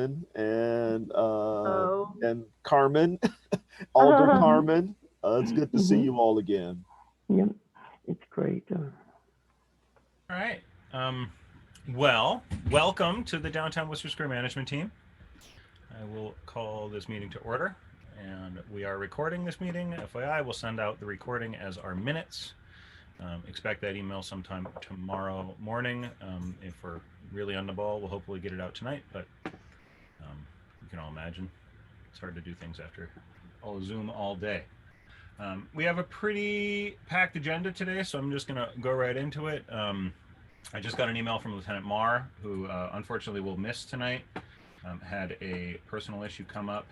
and Oh. Carmen, Alder Carmen. It's good to see Mm-hmm. you all again. Yep, it's great. All right. Well, welcome to the Downtown Worcester Square Management Team. I will call this meeting to order, and we are recording this meeting. FYI, we'll send out the recording as our minutes. Expect that email sometime tomorrow morning. If we're really on the ball, we'll hopefully get it out tonight, but you can all imagine it's hard to do things after all Zoom all day. We have a pretty packed agenda today, so I'm just going to go right into it. I just got an email from Lieutenant Marr, who unfortunately will miss tonight. Had a personal issue come up.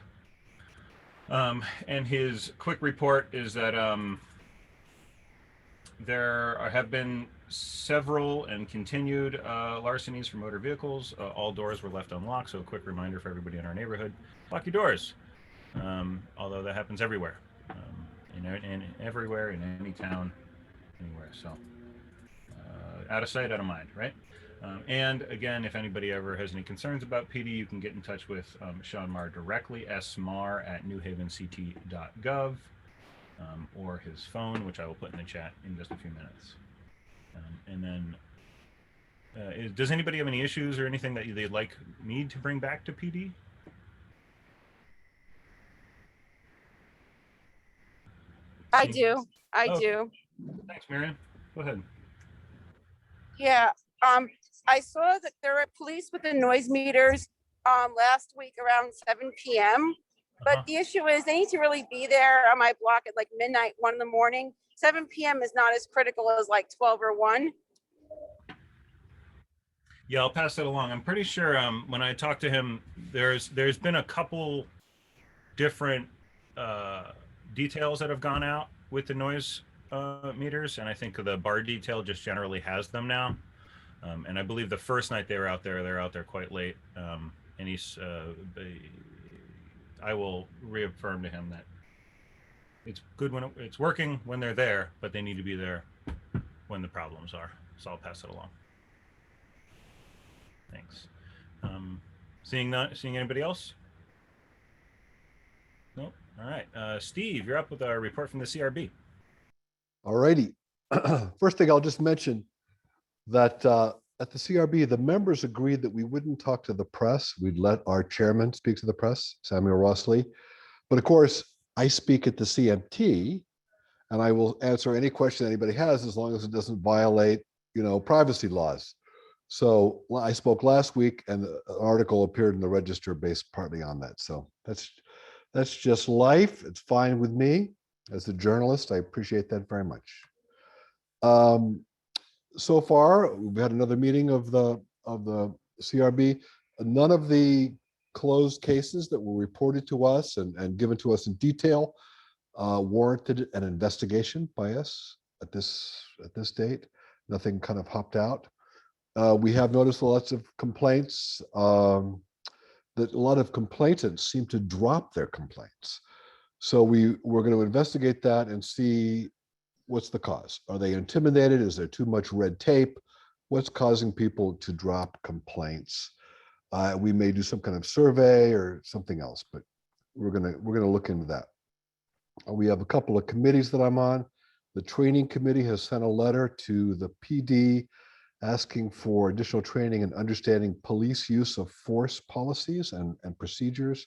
And his quick report is that there have been several and continued larcenies for motor vehicles. All doors were left unlocked, so a quick reminder for everybody in our neighborhood, lock your doors. Although that happens everywhere, in everywhere, in any town, anywhere. So out of sight, out of mind, right? And again, if anybody ever has any concerns about PD, you can get in touch with Sean Marr directly, smar@newhavenct.gov, or his phone, which I will put in the chat in just a few minutes. And then, does anybody have any issues or anything that they'd like me to bring back to PD? I do. I Oh, do. thanks, Marion. Go ahead. Yeah. I saw that there were police with the noise meters last week around 7 p.m. But the issue is they need to really be there on my block at like midnight, 1 in the morning. 7 p.m. is not as critical as like 12 or 1. Yeah, I'll pass that along. I'm pretty sure when I talked to him, there's been a couple different details that have gone out with the noise meters, and I think the bar detail just generally has them now. And I believe the first night they're out there quite late. And I will reaffirm to him that it's good when it's working when they're there, but they need to be there when the problems are. So I'll pass it along. Thanks. Seeing anybody else? Nope. All right. Steve, you're up with a report from the CRB. All righty. First thing I'll just mention that at the CRB, the members agreed that we wouldn't talk to the press. We'd let our chairman speak to the press, Samuel Rossley. But of course, I speak at the CMT, and I will answer any question anybody has as long as it doesn't violate, privacy laws. So I spoke last week, and an article appeared in the Register based partly on that. So that's just life. It's fine with me as a journalist. I appreciate that very much. So far, we've had another meeting of the CRB. None of the closed cases that were reported to us and given to us in detail warranted an investigation by us at this date. Nothing kind of hopped out. We have noticed lots of complaints, that a lot of complainants seem to drop their complaints. So we're going to investigate that and see what's the cause. Are they intimidated? Is there too much red tape? What's causing people to drop complaints? We may do some kind of survey or something else, but we're gonna look into that. We have a couple of committees that I'm on. The training committee has sent a letter to the PD asking for additional training and understanding police use of force policies and procedures.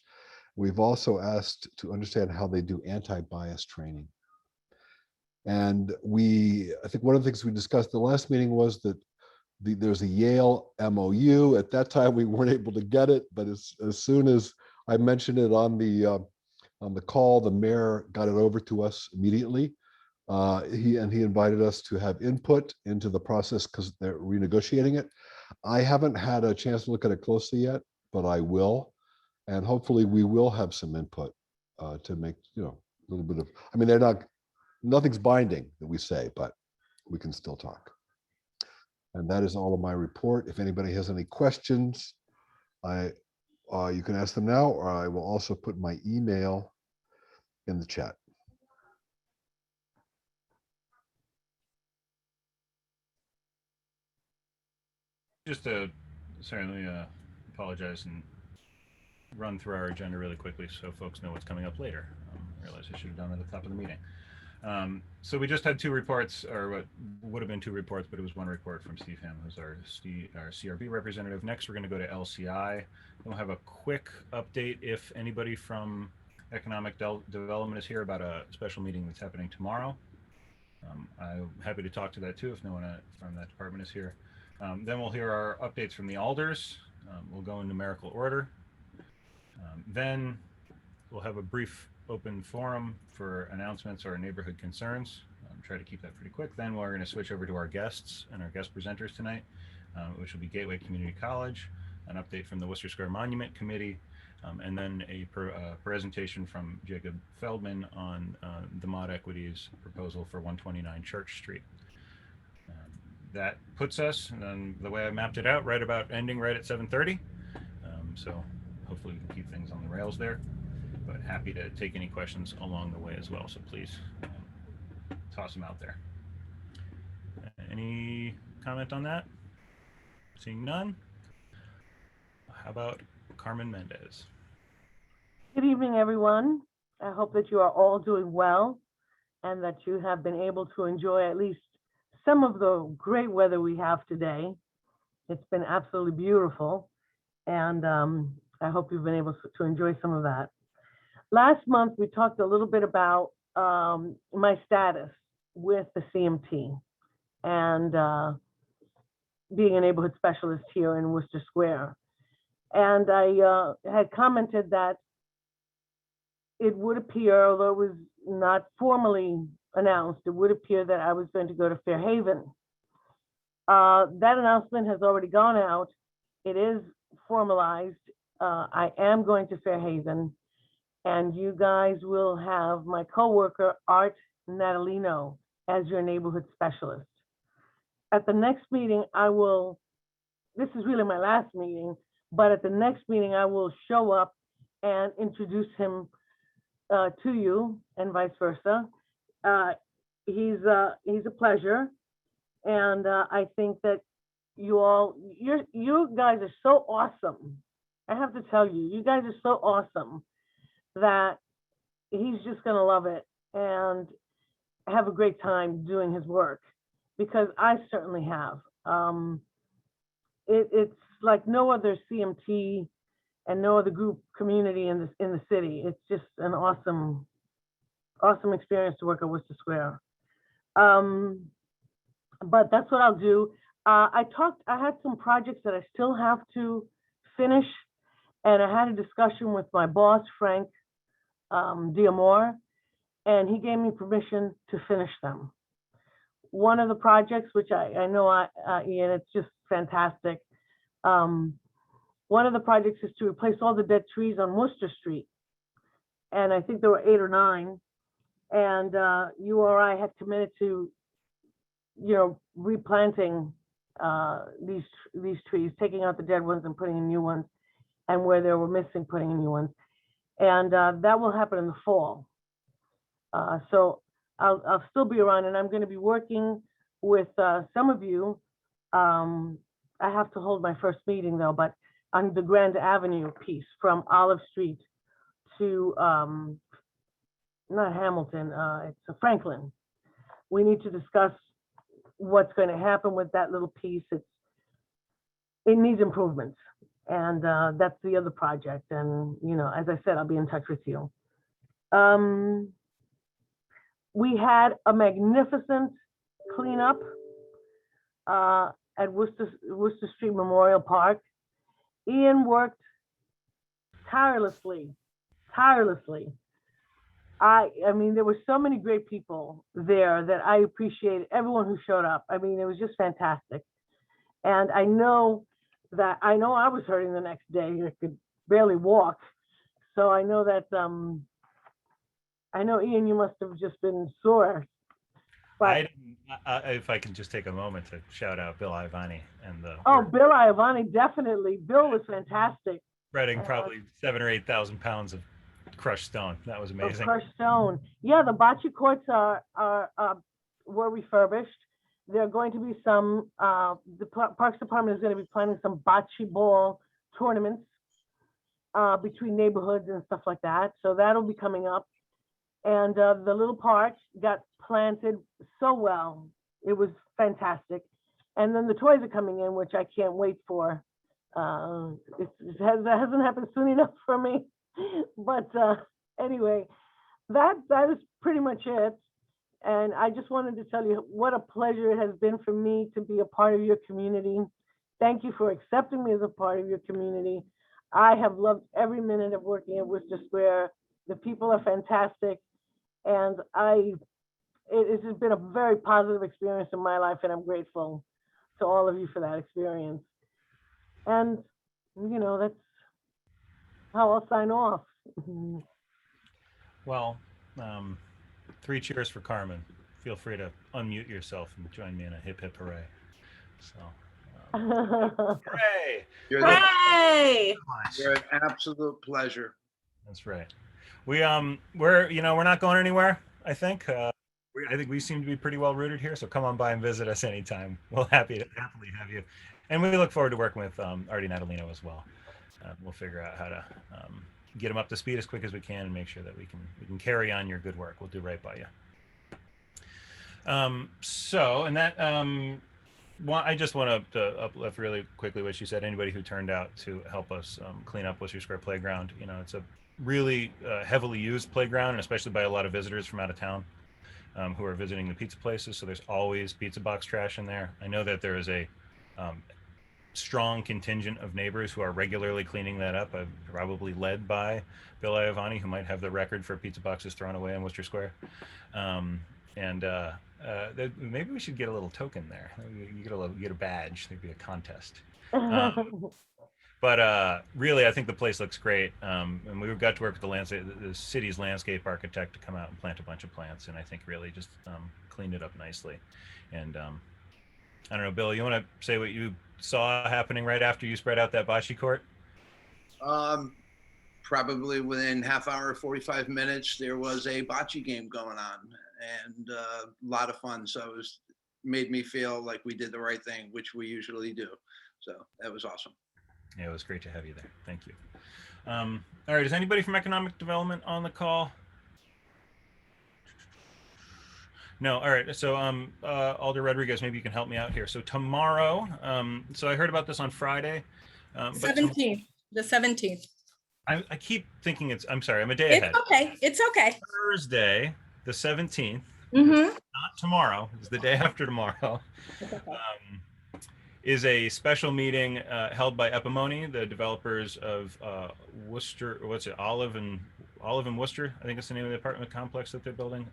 We've also asked to understand how they do anti-bias training. And I think one of the things we discussed at the last meeting was that there's a Yale MOU. At that time, we weren't able to get it, but as soon as I mentioned it on the call, the mayor got it over to us immediately. He invited us to have input into the process because they're renegotiating it. I haven't had a chance to look at it closely yet, but I will, and hopefully we will have some input to make a little bit of. I mean, nothing's binding that we say, but we can still talk. And that is all of my report. If anybody has any questions, you can ask them now, or I will also put my email in the chat. Just to certainly apologize and run through our agenda really quickly so folks know what's coming up later. I realized I should have done it at the top of the meeting. So we just had two reports, or what would have been two reports, but it was one report from Steve Ham, who's our CRB representative. Next, we're going to go to LCI. We'll have a quick update if anybody from Economic Development is here about a special meeting that's happening tomorrow. I'm happy to talk to that too if no one from that department is here. Then we'll hear our updates from the alders. We'll go in numerical order. Then we'll have a brief open forum for announcements or neighborhood concerns. Try to keep that pretty quick. Then we're going to switch over to our guests and our guest presenters tonight, which will be Gateway Community College, an update from the Worcester Square Monument Committee, and then a presentation from Jacob Feldman on the Mod Equities proposal for 129 Church Street. That puts us, and then the way I mapped it out, right about ending right at 7:30. So hopefully we can keep things on the rails there, but happy to take any questions along the way as well. So please toss them out there. Any comment on that? Seeing none. How about Carmen Mendez? Good evening, everyone. I hope that you are all doing well and that you have been able to enjoy at least some of the great weather we have today. It's been absolutely beautiful, and I hope you've been able to enjoy some of that. Last month, we talked a little bit about my status with the CMT and being a neighborhood specialist here in Worcester Square. And I had commented that it would appear, although it was not formally announced, it would appear that I was going to go to Fairhaven. That announcement has already gone out. It is formalized. I am going to Fairhaven, and you guys will have my coworker, Art Natalino, as your neighborhood specialist. At the next meeting, this is really my last meeting, but at the next meeting, I will show up and introduce him to you and vice versa. He's a pleasure, and I think that you guys are so awesome. I have to tell you, you guys are so awesome that he's just gonna love it and have a great time doing his work, because I certainly have. It's like no other CMT and no other group community in the city. It's just an awesome experience to work at Worcester Square. But that's what I'll do. I had some projects that I still have to finish, and I had a discussion with my boss, Frank Diamore, and he gave me permission to finish them. One of the projects, which I know, Ian, it's just fantastic. One of the projects is to replace all the dead trees on Worcester Street. And I think there were 8 or 9. And URI had committed to, replanting these trees, taking out the dead ones and putting in new ones, and where they were missing, putting in new ones. And that will happen in the fall. So I'll still be around, and I'm going to be working with some of you. I have to hold my first meeting though, but on the Grand Avenue piece from Olive Street to not Hamilton, it's Franklin. We need to discuss what's going to happen with that little piece. It needs improvements, and that's the other project. And as I said, I'll be in touch with you. We had a magnificent cleanup at Worcester Street Memorial Park. Ian worked tirelessly. I mean, there were so many great people there that I appreciated everyone who showed up. I mean, it was just fantastic. And I know I was hurting the next day. I could barely walk. So I know that, I know, Ian, you must have just been sore. But if I can just take a moment to shout out Bill Ivani and the. Oh, Bill Ivani, definitely. Bill was fantastic. Spreading probably 7,000 or 8,000 pounds of crushed stone. That was amazing. Crushed stone. Yeah, the bocce courts were refurbished. There are going to be some. The Parks Department is going to be planning some bocce ball tournaments, between neighborhoods and stuff like that. So that'll be coming up. And the little park got planted so well. It was fantastic. And then the toys are coming in, which I can't wait for. That hasn't happened soon enough for me. But anyway, that is pretty much it. And I just wanted to tell you what a pleasure it has been for me to be a part of your community. Thank you for accepting me as a part of your community. I have loved every minute of working at Worcester Square. The people are fantastic. And it has been a very positive experience in my life, and I'm grateful to all of you for that experience. And, that's how I'll sign off. Well, 3 cheers for Carmen. Feel free to unmute yourself and join me in a hip hip hooray. So, hooray! You're, Hooray! you're an absolute pleasure. That's right. We're not going anywhere. I think. I think we seem to be pretty well rooted here. So come on by and visit us anytime. We'll happily have you. And we look forward to working with Artie Natalino as well. We'll figure out how to get them up to speed as quick as we can and make sure that we can carry on your good work. We'll do right by you. I just want to uplift really quickly what she said. Anybody who turned out to help us clean up Worcester Square Playground, it's a really heavily used playground, and especially by a lot of visitors from out of town who are visiting the pizza places. So there's always pizza box trash in there. I know that there is a strong contingent of neighbors who are regularly cleaning that up, probably led by Bill Iavani, who might have the record for pizza boxes thrown away in Worcester Square. Maybe we should get a little token there. You get a badge. There'd be a contest. But really, I think the place looks great. And we got to work with the city's landscape architect to come out and plant a bunch of plants, and I think really just cleaned it up nicely. And I don't know, Bill, you want to say what you saw happening right after you spread out that bocce court? Probably within half hour, 45 minutes, there was a bocce game going on, and a lot of fun. So it made me feel like we did the right thing, which we usually do. So that was awesome. Yeah, it was great to have you there. Thank you. All right, is anybody from Economic Development on the call? No. All right. So Alder Rodriguez, maybe you can help me out here. So tomorrow, so I heard about this on Friday. 17th, the 17th. I keep thinking I'm sorry, I'm a day ahead. It's okay. Thursday, the 17th, Mm-hmm. not tomorrow, it's the day after tomorrow, is a special meeting held by Epimony, the developers of Worcester, Olive and Worcester, I think it's the name of the apartment complex that they're building,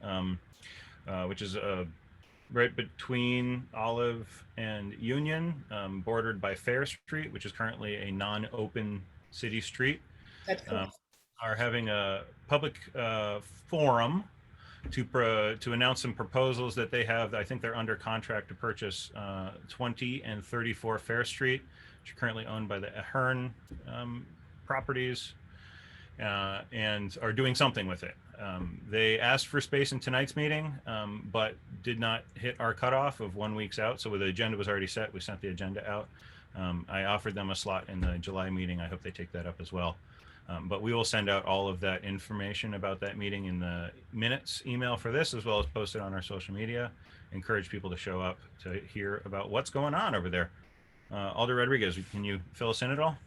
which is right between Olive and Union, bordered by Fair Street, which is currently a non-open city street. That's cool. Are having a public forum to announce some proposals that they have. I think they're under contract to purchase 20 and 34 Fair Street, which are currently owned by the Ahern properties, and are doing something with it. They asked for space in tonight's meeting, but did not hit our cutoff of 1 week out. So the agenda was already set. We sent the agenda out. I offered them a slot in the July meeting. I hope they take that up as well. But we will send out all of that information about that meeting in the minutes email for this, as well as post it on our social media. Encourage people to show up to hear about what's going on over there. Alder Rodriguez, can you fill us in at all?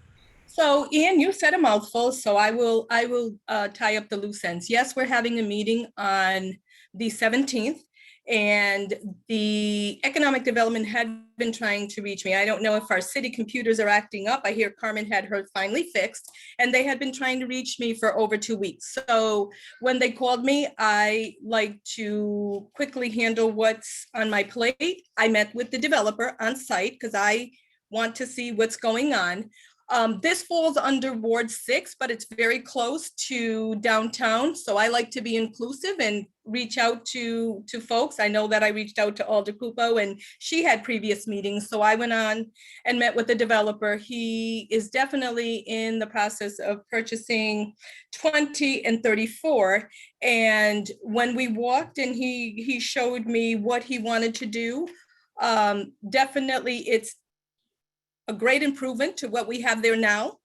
So Ian, you said a mouthful, so I will tie up the loose ends. Yes, we're having a meeting on the 17th, and the economic development had been trying to reach me. I don't know if our city computers are acting up. I hear Carmen had hers finally fixed, and they had been trying to reach me for over 2 weeks. So when they called me, I like to quickly handle what's on my plate. I met with the developer on site because I want to see what's going on. This falls under Ward 6, but it's very close to downtown. So I like to be inclusive and reach out to folks. I know that I reached out to Alder Cupo, and she had previous meetings. So I went on and met with the developer. He is definitely in the process of purchasing 20 and 34. And when we walked and he showed me what he wanted to do, definitely it's a great improvement to what we have there now.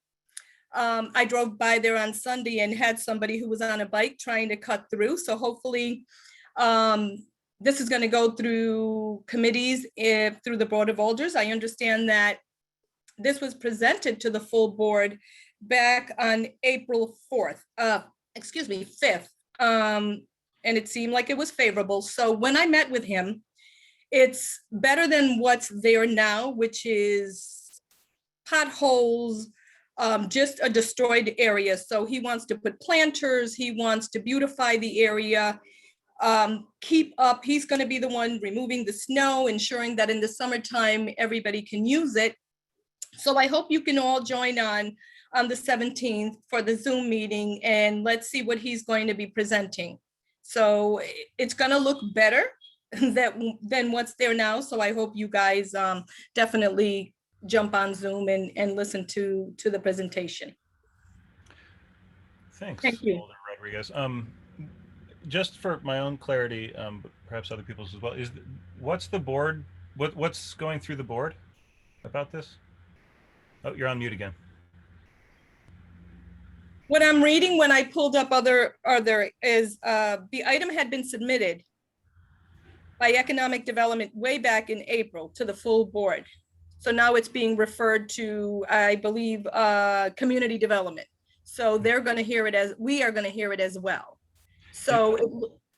I drove by there on Sunday and had somebody who was on a bike trying to cut through. So hopefully this is going to go through committees through the Board of Alders. I understand that this was presented to the full board back on April 4th, 5th. And it seemed like it was favorable. So when I met with him, it's better than what's there now, which is potholes, just a destroyed area. So he wants to put planters, he wants to beautify the area, keep up. He's going to be the one removing the snow, ensuring that in the summertime, everybody can use it. So I hope you can all join on the 17th for the Zoom meeting, and let's see what he's going to be presenting. So it's going to look better than what's there now. So I hope you guys definitely jump on Zoom and listen to the presentation. Thanks, Thank you. Alder Rodriguez. Just for my own clarity, but perhaps other people's as well, what's the board? What's going through the board about this? Oh, you're on mute again. What I'm reading when I pulled up other is the item had been submitted by Economic Development way back in April to the full board. So now it's being referred to, I believe, Community Development. So they're going to hear it as, we are going to hear it as well. So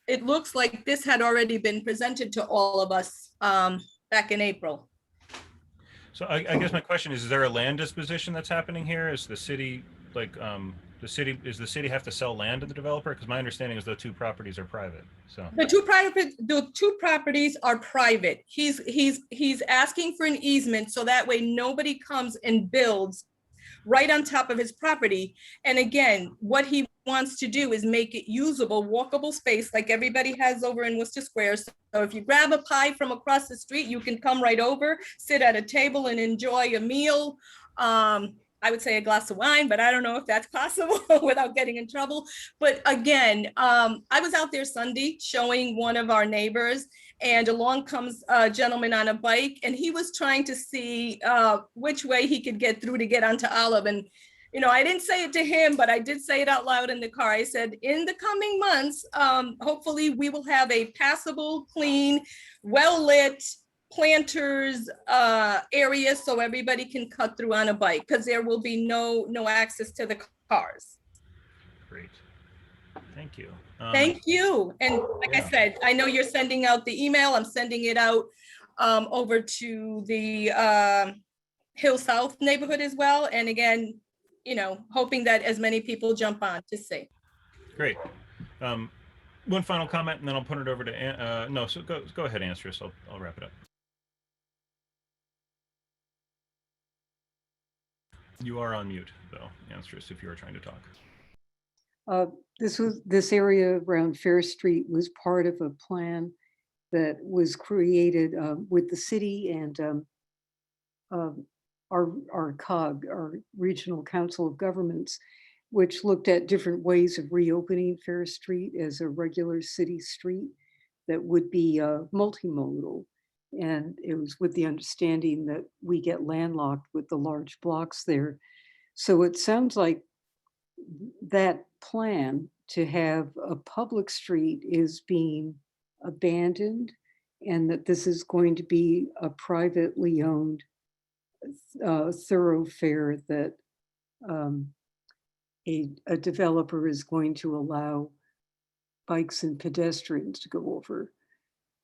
it looks like this had already been presented to all of us back in April. So I guess my question is there a land disposition that's happening here? Is the city like does the city have to sell land to the developer? Because my understanding is the two properties are private. So the two properties are private. He's asking for an easement so that way nobody comes and builds right on top of his property. And again, what he wants to do is make it usable, walkable space like everybody has over in Worcester Square. So if you grab a pie from across the street, you can come right over, sit at a table and enjoy a meal. I would say a glass of wine, but I don't know if that's possible without getting in trouble. But again, I was out there Sunday showing one of our neighbors, and along comes a gentleman on a bike, and he was trying to see which way he could get through to get onto Olive. And, you know, I didn't say it to him, but I did say it out loud in the car. I said, in the coming months, hopefully we will have a passable, clean, well-lit, planters area so everybody can cut through on a bike, because there will be no access to the cars. great, thank you. Thank you. And like I said, I know you're sending out the email. I'm sending it out over to the Hill South neighborhood as well. And again, you know, hoping that as many people jump on to see. Great. One final comment, and then I'll put it over to no. So go ahead, Anstrus. I'll wrap it up. You are on mute, though, Anstrus, if you are trying to talk. This area around Fair Street was part of a plan that was created with the city and our COG, our Regional Council of Governments, which looked at different ways of reopening Fair Street as a regular city street that would be multimodal. And it was with the understanding that we get landlocked with the large blocks there. So it sounds like that plan to have a public street is being abandoned, and that this is going to be a privately owned thoroughfare that a developer is going to allow bikes and pedestrians to go over.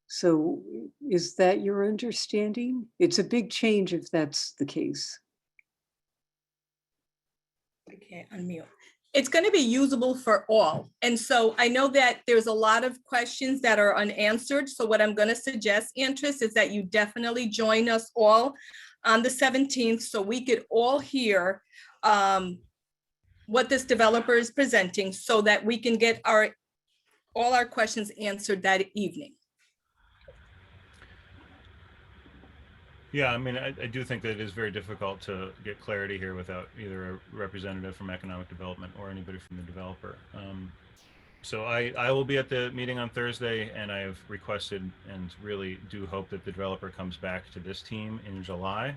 So is that your understanding? It's a big change if that's the case. Okay, unmute. It's going to be usable for all. And so I know that there's a lot of questions that are unanswered. So what I'm going to suggest, Antris, is that you definitely join us all on the 17th so we could all hear what this developer is presenting so that we can get all our questions answered that evening. Yeah, I mean, I do think that it is very difficult to get clarity here without either a representative from economic development or anybody from the developer. So I will be at the meeting on Thursday, and I have requested and really do hope that the developer comes back to this team in July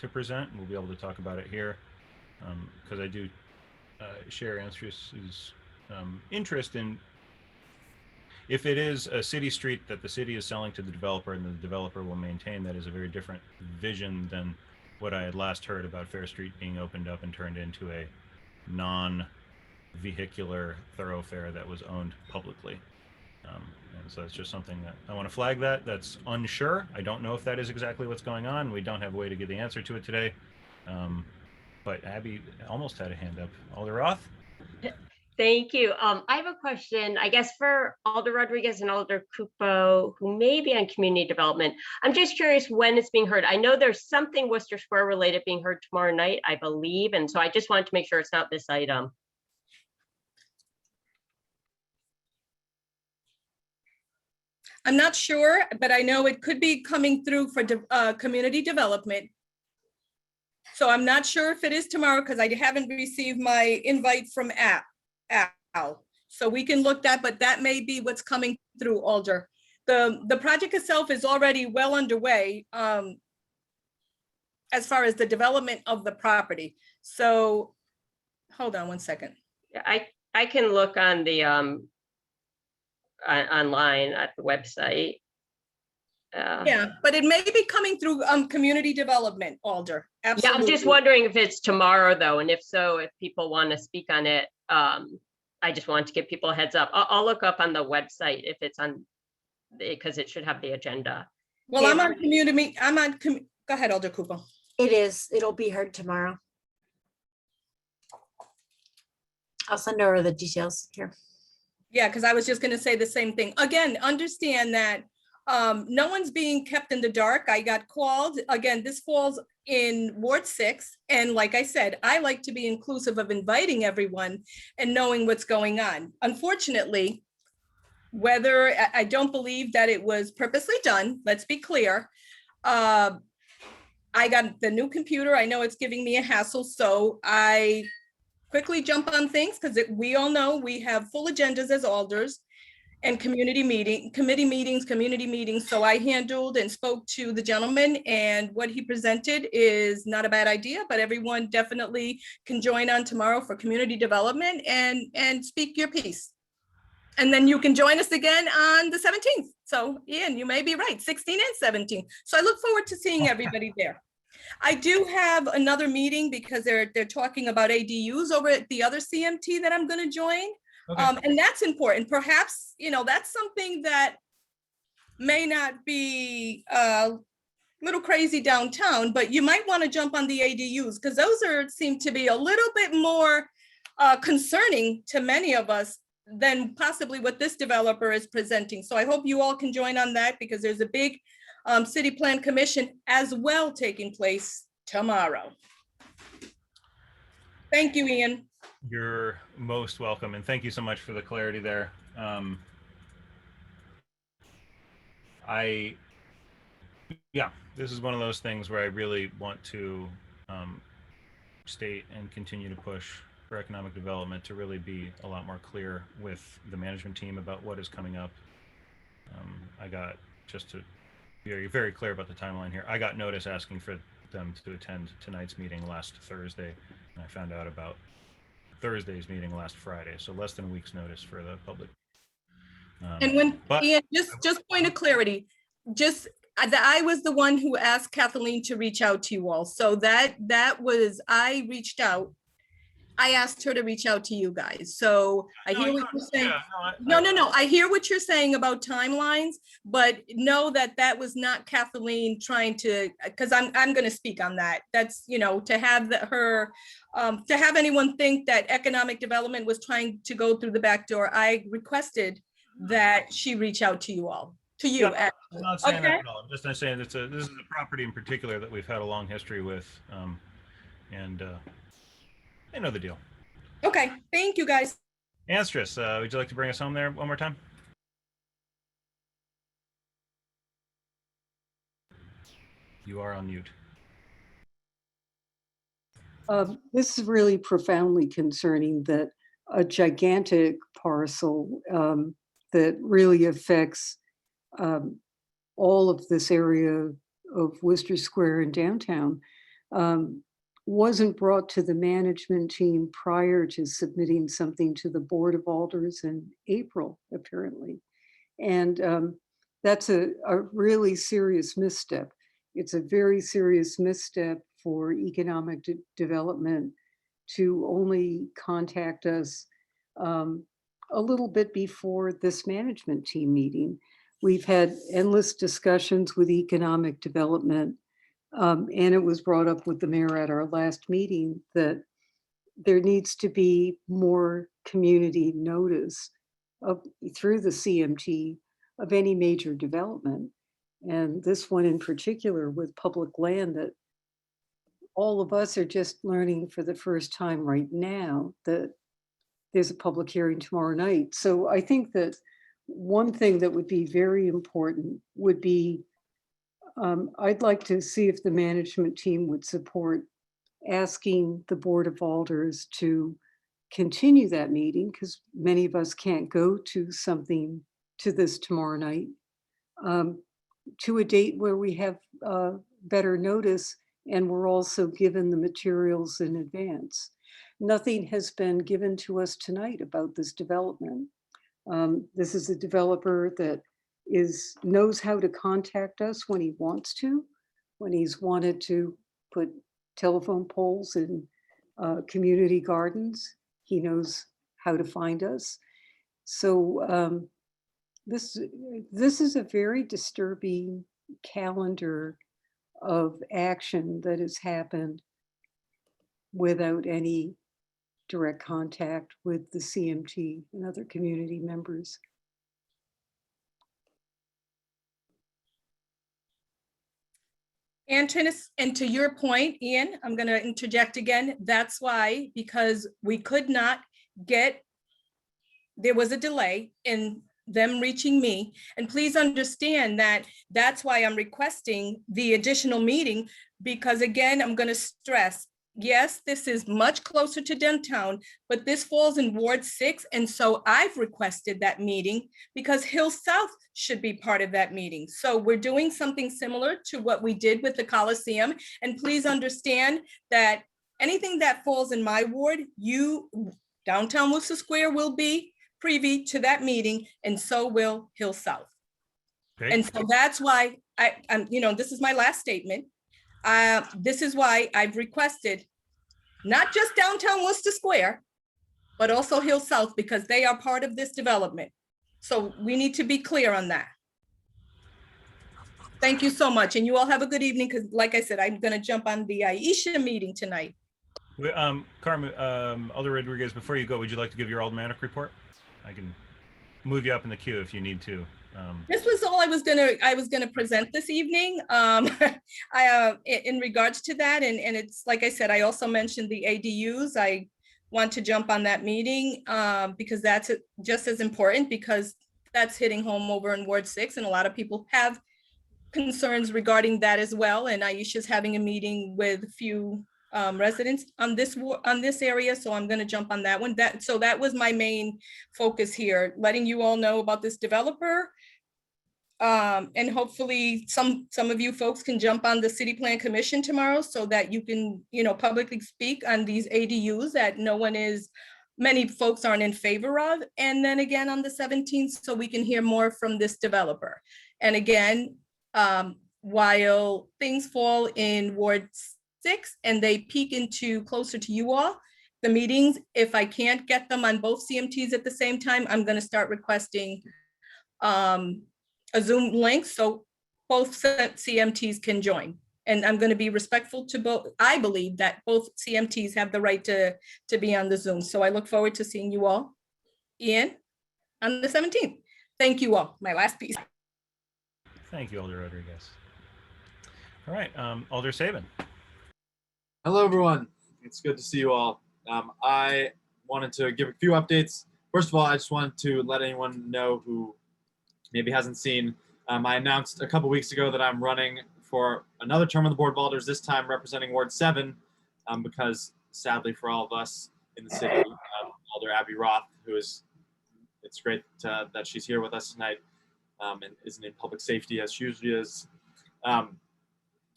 to present, and we'll be able to talk about it here. Because I do share Anstrus's interest in, if it is a city street that the city is selling to the developer and the developer will maintain, that is a very different vision than what I had last heard about Fair Street being opened up and turned into a non-vehicular thoroughfare that was owned publicly. And so it's just something that I want to flag. That's unsure. I don't know if that is exactly what's going on. We don't have a way to get the answer to it today. But Abby almost had a hand up. Alder Roth? Thank you. I have a question, I guess, for Alder Rodriguez and Alder Cupo, who may be on community development. I'm just curious when it's being heard. I know there's something Worcester Square related being heard tomorrow night, I believe. And so I just wanted to make sure it's not this item. I'm not sure, but I know it could be coming through for community development. So I'm not sure if it is tomorrow because I haven't received my invite from Al. So we can look that, but that may be what's coming through, Alder. The project itself is already well underway as far as the development of the property. So hold on one second. I can look on the online at the website. Yeah, but it may be coming through community development, Alder. Absolutely. Yeah, I'm just wondering if it's tomorrow though, and if so, if people want to speak on it. I just want to give people a heads up. I'll look up on the website if it's on, because it should have the agenda. Well, Yeah. I'm on community. Go ahead, Alder Cooper. It is. It'll be heard tomorrow. I'll send over the details here. Yeah, because I was just going to say the same thing. Again, understand that no one's being kept in the dark. I got called. Again, this falls in Ward 6. And like I said, I like to be inclusive of inviting everyone and knowing what's going on. Unfortunately, whether I don't believe that it was purposely done, let's be clear. I got the new computer. I know it's giving me a hassle. So I quickly jump on things because we all know we have full agendas as alders and community meetings. So I handled and spoke to the gentleman, and what he presented is not a bad idea, but everyone definitely can join on tomorrow for community development and speak your piece. And then you can join us again on the 17th. So Ian, you may be right, 16 and 17. So I look forward to seeing everybody there. I do have another meeting because they're talking about ADUs over at the other CMT that I'm going to join. Okay. And that's important. Perhaps, that's something that may not be a little crazy downtown, but you might want to jump on the ADUs because those seem to be a little bit more concerning to many of us than possibly what this developer is presenting. So I hope you all can join on that because there's a big city plan commission as well taking place tomorrow. Thank you, Ian. You're most welcome, and thank you so much for the clarity there. This is one of those things where I really want to state and continue to push for economic development to really be a lot more clear with the management team about what is coming up. I got, just to be very, very clear about the timeline here, I got notice asking for them to attend tonight's meeting last Thursday, and I found out about Thursday's meeting last Friday, so less than a week's notice for the public. And when, but Ian, just point of clarity, I was the one who asked Kathleen to reach out to you all. So that was, I reached out. I asked her to reach out to you guys. So I hear what you're saying. No. I hear what you're saying about timelines, but know that was not Kathleen trying to, because I'm going to speak on that. That's, to have to have anyone think that economic development was trying to go through the back door. I requested that she reach out to you all, to you. Yeah, I'm not saying Okay. that at all. I'm just saying this is a property in particular that we've had a long history with, and I know the deal. Okay, thank you, guys. Anstrus, would you like to bring us home there one more time? You are on mute. This is really profoundly concerning that a gigantic parcel that really affects all of this area of Worcester Square and downtown wasn't brought to the management team prior to submitting something to the Board of Alders in April, apparently. And that's a really serious misstep. It's a very serious misstep for economic development to only contact us a little bit before this management team meeting. We've had endless discussions with economic development, and it was brought up with the mayor at our last meeting that there needs to be more community notice through the CMT of any major development. And this one in particular with public land that all of us are just learning for the first time right now that there's a public hearing tomorrow night. So I think that one thing that would be very important would be, I'd like to see if the management team would support asking the Board of Alders to continue that meeting, because many of us can't go to this tomorrow night, to a date where we have better notice and we're also given the materials in advance. Nothing has been given to us tonight about this development. This is a developer that knows how to contact us when he wants to, when he's wanted to put telephone poles in community gardens. He knows how to find us. So this is a very disturbing calendar of action that has happened without any direct contact with the CMT and other community members. And to your point, Ian, I'm going to interject again. That's why, because we could not get, there was a delay in them reaching me. And please understand that that's why I'm requesting the additional meeting, because again, I'm going to stress, yes, this is much closer to downtown, but this falls in Ward 6. And so I've requested that meeting because Hill South should be part of that meeting. So we're doing something similar to what we did with the Coliseum. And please understand that anything that falls in my ward, downtown Worcester Square will be privy to that meeting, and so will Hill South. Okay. And so that's why I'm, this is my last statement. This is why I've requested not just downtown Worcester Square, but also Hill South, because they are part of this development. So we need to be clear on that. Thank you so much. And you all have a good evening, because like I said, I'm going to jump on the Aisha meeting tonight. Carmen, Alder Rodriguez, before you go, would you like to give your aldermanic report? I can move you up in the queue if you need to. This was all I was gonna present this evening. In regards to that, and it's like I said, I also mentioned the ADUs. I want to jump on that meeting because that's just as important, because that's hitting home over in Ward 6, and a lot of people have concerns regarding that as well. And Aisha's having a meeting with a few residents on this area, so I'm going to jump on that one. So that was my main focus here, letting you all know about this developer, and hopefully some of you folks can jump on the City Plan Commission tomorrow, so that you can publicly speak on these ADUs that many folks aren't in favor of, and then again on the 17th, so we can hear more from this developer. And again, while things fall in Ward 6 and they peak into closer to you all, the meetings, if I can't get them on both CMTs at the same time, I'm going to start requesting a Zoom link so both CMTs can join. And I'm going to be respectful to both. I believe that both CMTs have the right to be on the Zoom. So I look forward to seeing you all, Ian, on the 17th. Thank you all. My last piece. Thank you, Alder Rodriguez. All right, Alder Saban. Hello, everyone. It's good to see you all. I wanted to give a few updates. First of all, I just wanted to let anyone know who maybe hasn't seen. I announced a couple weeks ago that I'm running for another term on the Board of Alders, this time representing Ward 7, because sadly for all of us in the city, Alder Abby Roth, it's great that she's here with us tonight and isn't in public safety as she usually is.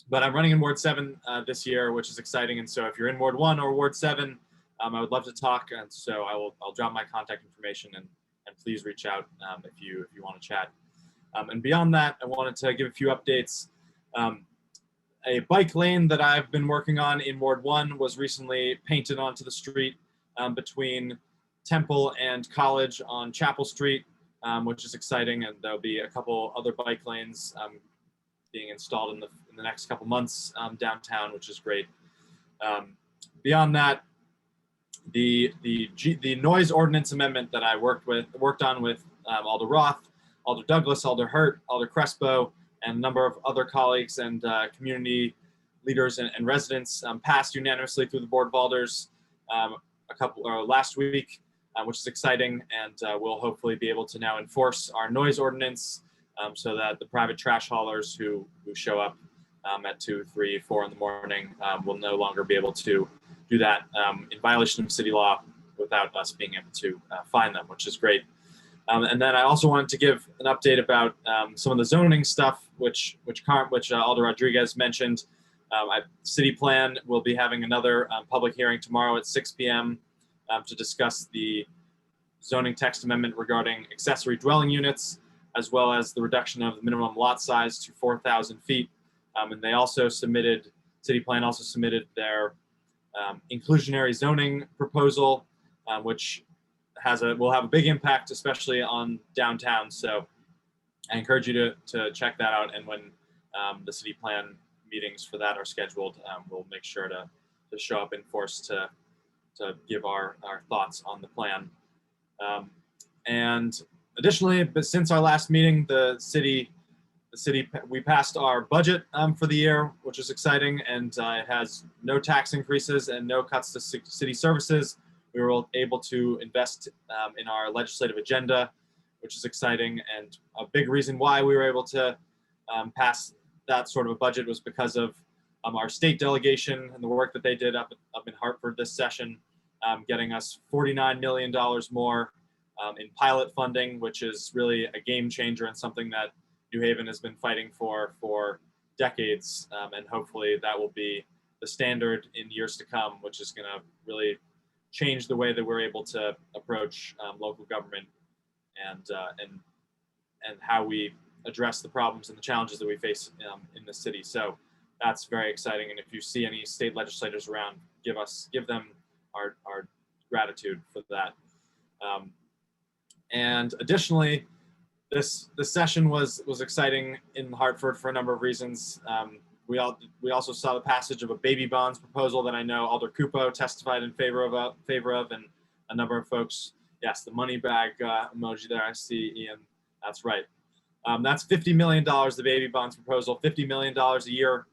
but I'm running in Ward 7 this year, which is exciting. And so if you're in Ward 1 or Ward 7, I would love to talk. And so I'll drop my contact information and please reach out if you want to chat. And beyond that, I wanted to give a few updates. A bike lane that I've been working on in Ward 1 was recently painted onto the street between Temple and College on Chapel Street, which is exciting. And there'll be a couple other bike lanes being installed in the next couple months downtown, which is great. Beyond that, the noise ordinance amendment that I worked on with Alder Roth, Alder Douglas, Alder Hurt, Alder Crespo, and a number of other colleagues and community leaders and residents passed unanimously through the Board of Alders last week, which is exciting, and we'll hopefully be able to now enforce our noise ordinance so that the private trash haulers who show up at 2, 3, 4 in the morning will no longer be able to do that in violation of city law without us being able to fine them, which is great. And then I also wanted to give an update about some of the zoning stuff, which Alder Rodriguez mentioned. City Plan will be having another public hearing tomorrow at 6 p.m. To discuss the zoning text amendment regarding accessory dwelling units, as well as the reduction of the minimum lot size to 4,000 feet. And they also submitted, City Plan also submitted their inclusionary zoning proposal, which will have a big impact, especially on downtown. So I encourage you to check that out. And when the City Plan meetings for that are scheduled, we'll make sure to show up in force to give our thoughts on the plan. And additionally, but since our last meeting, we passed our budget for the year, which is exciting, and it has no tax increases and no cuts to city services. We were able to invest in our legislative agenda, which is exciting, and a big reason why we were able to pass that sort of a budget was because of our state delegation and the work that they did up in Hartford this session, getting us $49 million more in pilot funding, which is really a game changer and something that New Haven has been fighting for decades, and hopefully that will be the standard in years to come, which is going to really change the way that we're able to approach local government and how we address the problems and the challenges that we face in the city. So that's very exciting. And if you see any state legislators around, give them our gratitude for that. And additionally, this session was exciting in Hartford for a number of reasons. We also saw the passage of a baby bonds proposal that I know Alder Cupo testified in favor of, and a number of folks. Yes, the money bag emoji there. I see Ian. That's right. That's $50 million. The baby bonds proposal, $50 million a year,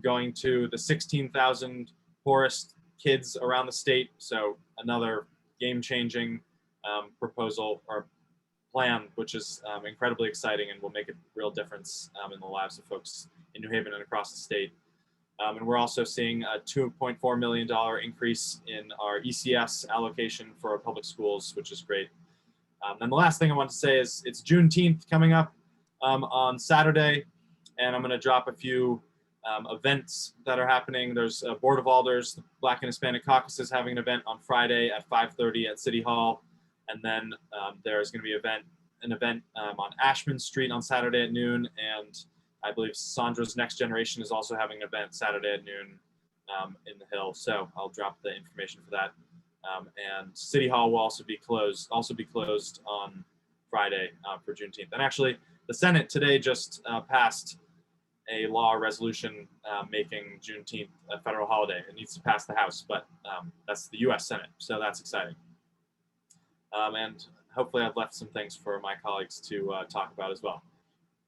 going to the 16,000 poorest kids around the state. So another game-changing proposal or plan, which is incredibly exciting and will make a real difference in the lives of folks in New Haven and across the state. And we're also seeing a $2.4 million increase in our ECS allocation for our public schools, which is great. And the last thing I want to say is it's Juneteenth coming up on Saturday, and I'm going to drop a few events that are happening. There's a Board of Alders, the Black and Hispanic Caucus is having an event on Friday at 5:30 at City Hall. And then there's going to be an event on Ashman Street on Saturday at noon. And I believe Sandra's Next Generation is also having an event Saturday at noon in the Hill. So I'll drop the information for that. And City Hall will also be closed on Friday for Juneteenth. And actually, the Senate today just passed a law resolution making Juneteenth a federal holiday. It needs to pass the House, but that's the U.S. Senate. So that's exciting. And hopefully I've left some things for my colleagues to talk about as well.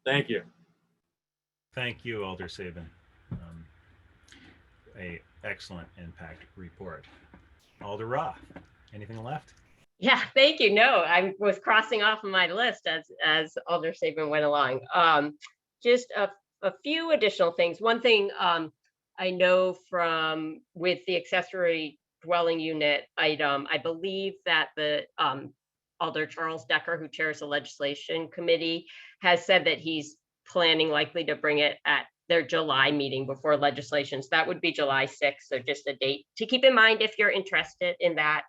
Thank you. Thank you, Alder Sabin. A excellent impact report. Alder Roth, anything left? Yeah, thank you. No, I was crossing off my list as Alder Sabin went along. Just a few additional things. One thing I know from with the accessory dwelling unit item, I believe that the Alder Charles Decker, who chairs the legislation committee, has said that he's planning likely to bring it at their July meeting before legislation. So that would be July 6th. So just a date to keep in mind if you're interested in that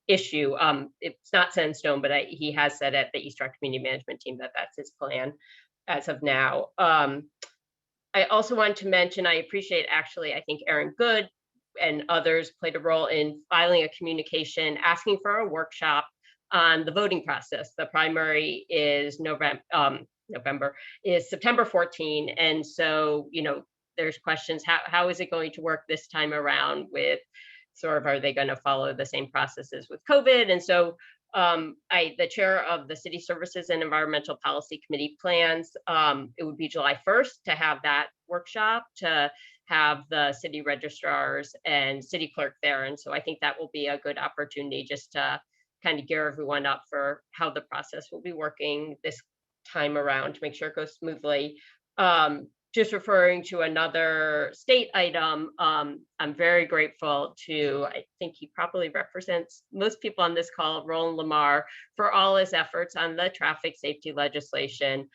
issue. It's not set in stone, but he has said at the East Rock Community Management Team that that's his plan as of now. I also want to mention, I appreciate actually, I think Aaron Good and others played a role in filing a communication asking for a workshop on the voting process. The primary is November is September 14. And so, you know, there's questions, how is it going to work this time around with sort of, are they going to follow the same processes with COVID? And so the chair of the City Services and Environmental Policy Committee plans, it would be July 1st to have that workshop, to have the city registrars and city clerk there. And so I think that will be a good opportunity just to kind of gear everyone up for how the process will be working this time around to make sure it goes smoothly. Just referring to another state item, I'm very grateful to, I think he probably represents most people on this call, Roland Lamar, for all his efforts on the traffic safety legislation.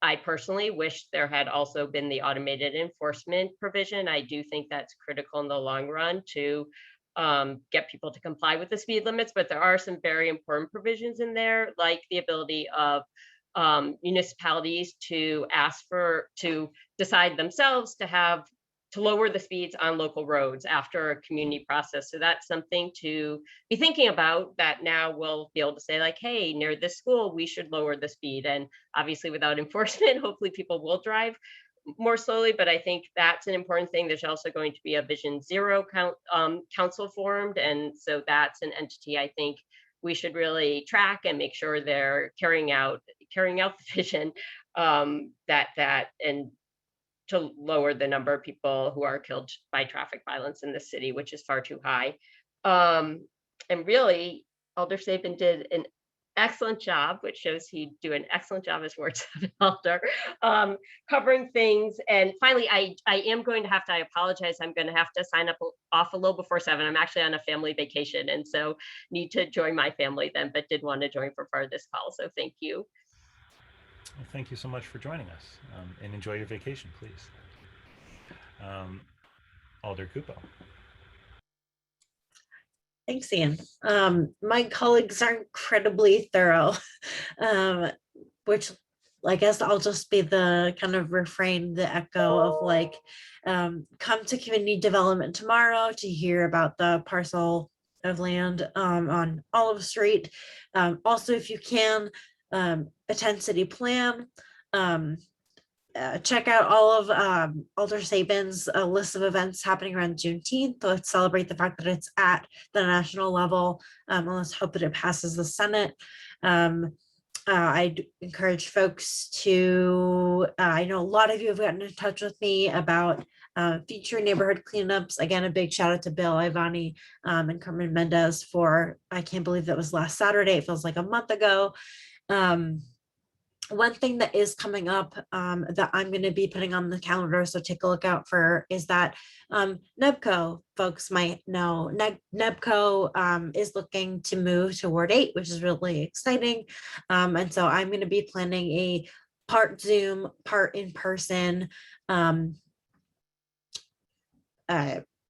I personally wish there had also been the automated enforcement provision. I do think that's critical in the long run to get people to comply with the speed limits, but there are some very important provisions in there, like the ability of municipalities to decide themselves to lower the speeds on local roads after a community process. So that's something to be thinking about, that now we'll be able to say like, hey, near this school, we should lower the speed. And obviously without enforcement, hopefully people will drive more slowly, but I think that's an important thing. There's also going to be a Vision Zero council formed. And so that's an entity I think we should really track and make sure they're carrying out the vision and to lower the number of people who are killed by traffic violence in the city, which is far too high. And really, Alder Sabin did an excellent job, which shows he'd do an excellent job as ward 7 alder, covering things. And finally, I am going to have to, I apologize, I'm going to have to sign off a little before 7. I'm actually on a family vacation, and so need to join my family then, but did want to join for part of this call. So thank you. Well, thank you so much for joining us, and enjoy your vacation, please. Alder Cupo. Thanks, Ian. My colleagues are incredibly thorough, which I guess I'll just be the kind of refrain, the echo of like, come to community development tomorrow to hear about the parcel of land on Olive Street. Also, if you can, attend city plan. Check out all of Alder Sabin's list of events happening around Juneteenth. Let's celebrate the fact that it's at the national level. Let's hope that it passes the Senate. I'd encourage folks to, I know a lot of you have gotten in touch with me about future neighborhood cleanups. Again, a big shout out to Bill Ivani and Carmen Mendez for, I can't believe that was last Saturday. It feels like a month ago. One thing that is coming up that I'm going to be putting on the calendar, so take a look out for, is that NEBCO, folks might know, NEBCO is looking to move to Ward 8, which is really exciting. And so I'm going to be planning a part Zoom, part in person,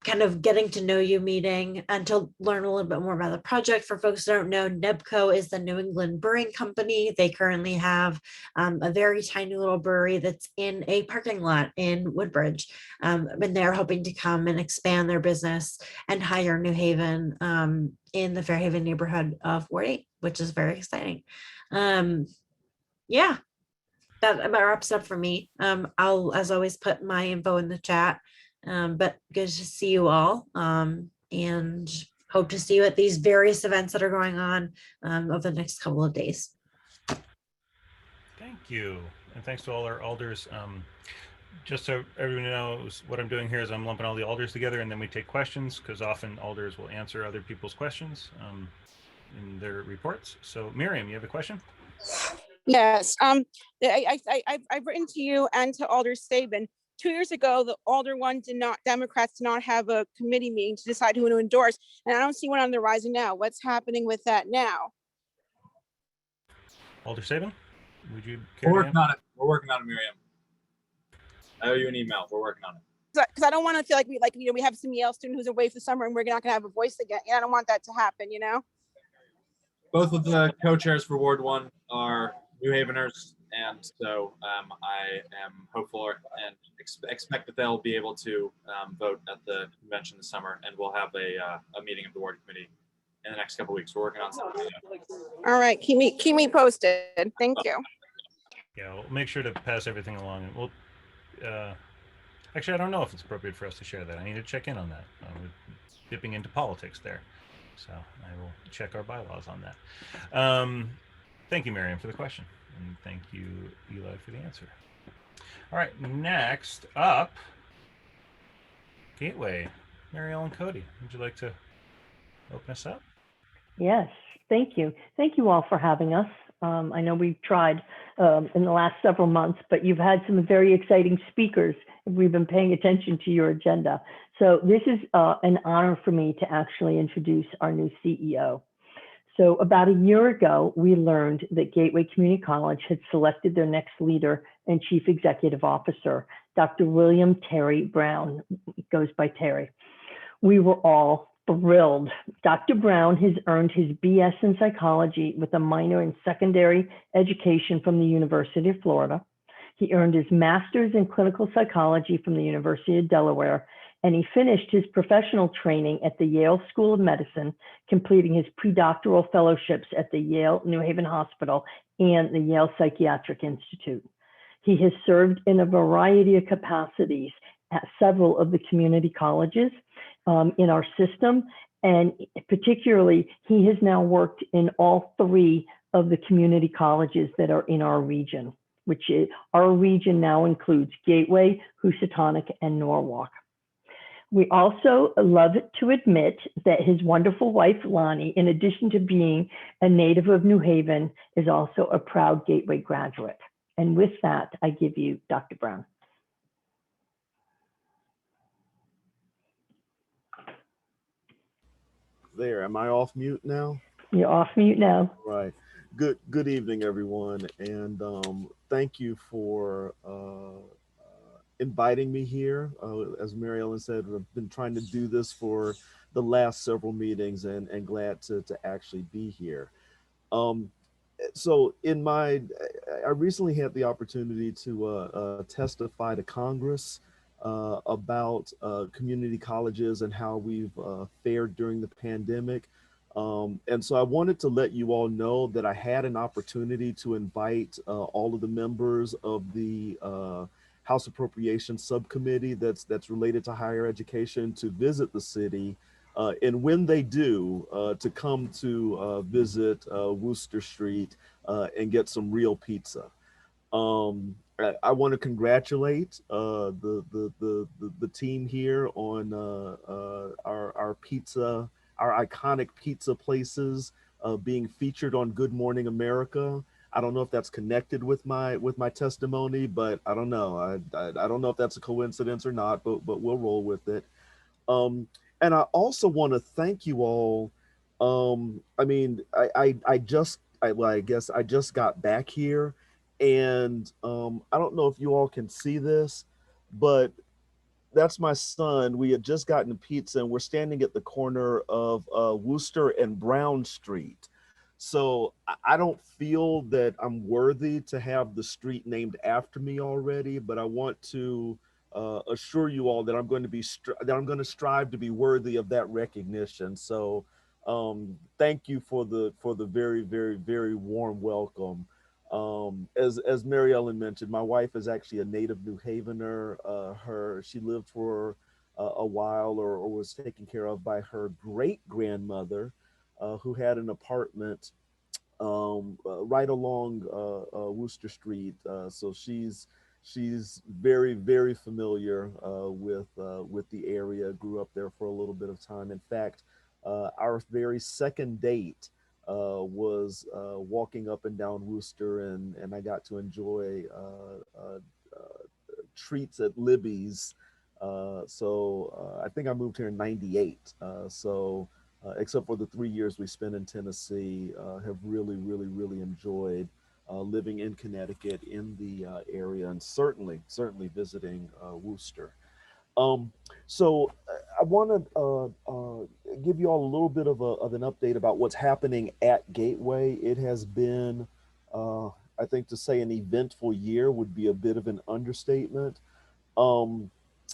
kind of getting to know you meeting and to learn a little bit more about the project. For folks who don't know, NEBCO is the New England Brewing Company. They currently have a very tiny little brewery that's in a parking lot in Woodbridge. And they're hoping to come and expand their business and hire New Haven in the Fairhaven neighborhood of Ward 8, which is very exciting. Yeah, that about wraps up for me. I'll, as always, put my info in the chat. But good to see you all, and hope to see you at these various events that are going on over the next couple of days. Thank you, and thanks to all our alders. Just so everyone knows, what I'm doing here is I'm lumping all the alders together, and then we take questions, because often alders will answer other people's questions in their reports. So Miriam, you have a question? Yes, I've written to you and to Alder Sabin. 2 years ago, the Democrats did not have a committee meeting to decide who to endorse. And I don't see one on the horizon now. What's happening with that now? Alder Sabin, would you care We're to working on it. We're working on it, Miriam. I owe you an email. We're working on it. Because I don't want to feel like we have some Yale student who's away for the summer and we're not going to have a voice again. I don't want that to happen, Both of the co-chairs for Ward 1 are New Haveners, and so I am hopeful and expect that they'll be able to vote at the convention this summer, and we'll have a meeting of the ward committee in the next couple of weeks. We're working on something. All right, keep me posted. Thank you. Yeah, we'll make sure to pass everything along, and we'll. Actually, I don't know if it's appropriate for us to share that. I need to check in on that. We're dipping into politics there, so I will check our bylaws on that. Thank you, Miriam, for the question, and thank you, Eli, for the answer. All right, next up, Gateway. Mary Ellen Cody, would you like to open us up? Yes, thank you. Thank you all for having us. I know we've tried in the last several months, but you've had some very exciting speakers. We've been paying attention to your agenda. So this is an honor for me to actually introduce our new CEO. So about a year ago, we learned that Gateway Community College had selected their next leader and chief executive officer, Dr. William Terry Brown, goes by Terry. We were all thrilled. Dr. Brown has earned his BS in psychology with a minor in secondary education from the University of Florida. He earned his master's in clinical psychology from the University of Delaware, and he finished his professional training at the Yale School of Medicine, completing his pre-doctoral fellowships at the Yale New Haven Hospital and the Yale Psychiatric Institute. He has served in a variety of capacities at several of the community colleges in our system, and particularly he has now worked in all three of the community colleges that are in our region, which is, our region now includes Gateway, Housatonic, and Norwalk. We also love to admit that his wonderful wife, Lonnie, in addition to being a native of New Haven, is also a proud Gateway graduate. And with that, I give you Dr. Brown. There, am I off mute now? You're off mute now. Right. Good evening, everyone, and thank you for inviting me here. As Mary Ellen said, I've been trying to do this for the last several meetings, and glad to actually be here. So I recently had the opportunity to testify to Congress about community colleges and how we've fared during the pandemic. And so I wanted to let you all know that I had an opportunity to invite all of the members of the House Appropriations Subcommittee that's related to higher education to visit the city. And when they do, to come to visit Wooster Street and get some real pizza. I want to congratulate the team here on our pizza, our iconic pizza places being featured on Good Morning America. I don't know if that's connected with my testimony, but I don't know. I don't know if that's a coincidence or not, but we'll roll with it. And I also want to thank you all. I mean, I guess I just got back here, and I don't know if you all can see this, but that's my son. We had just gotten pizza, and we're standing at the corner of Wooster and Brown Street. So I don't feel that I'm worthy to have the street named after me already, but I want to assure you all that I'm going to strive to be worthy of that recognition. So thank you for the very, very, very warm welcome. As Mary Ellen mentioned, my wife is actually a native New Havener. She lived for a while or was taken care of by her great grandmother, who had an apartment right along Wooster Street. So she's very, very familiar with the area. Grew up there for a little bit of time. In fact, our very second date was walking up and down Wooster, and I got to enjoy treats at Libby's. So I think I moved here in '98. Except for the 3 years we spent in Tennessee, have really, really, really enjoyed living in Connecticut in the area, and certainly visiting Worcester. Um, I want to give you all a little bit of an update about what's happening at Gateway. It has been, I think, to say an eventful year would be a bit of an understatement. Um,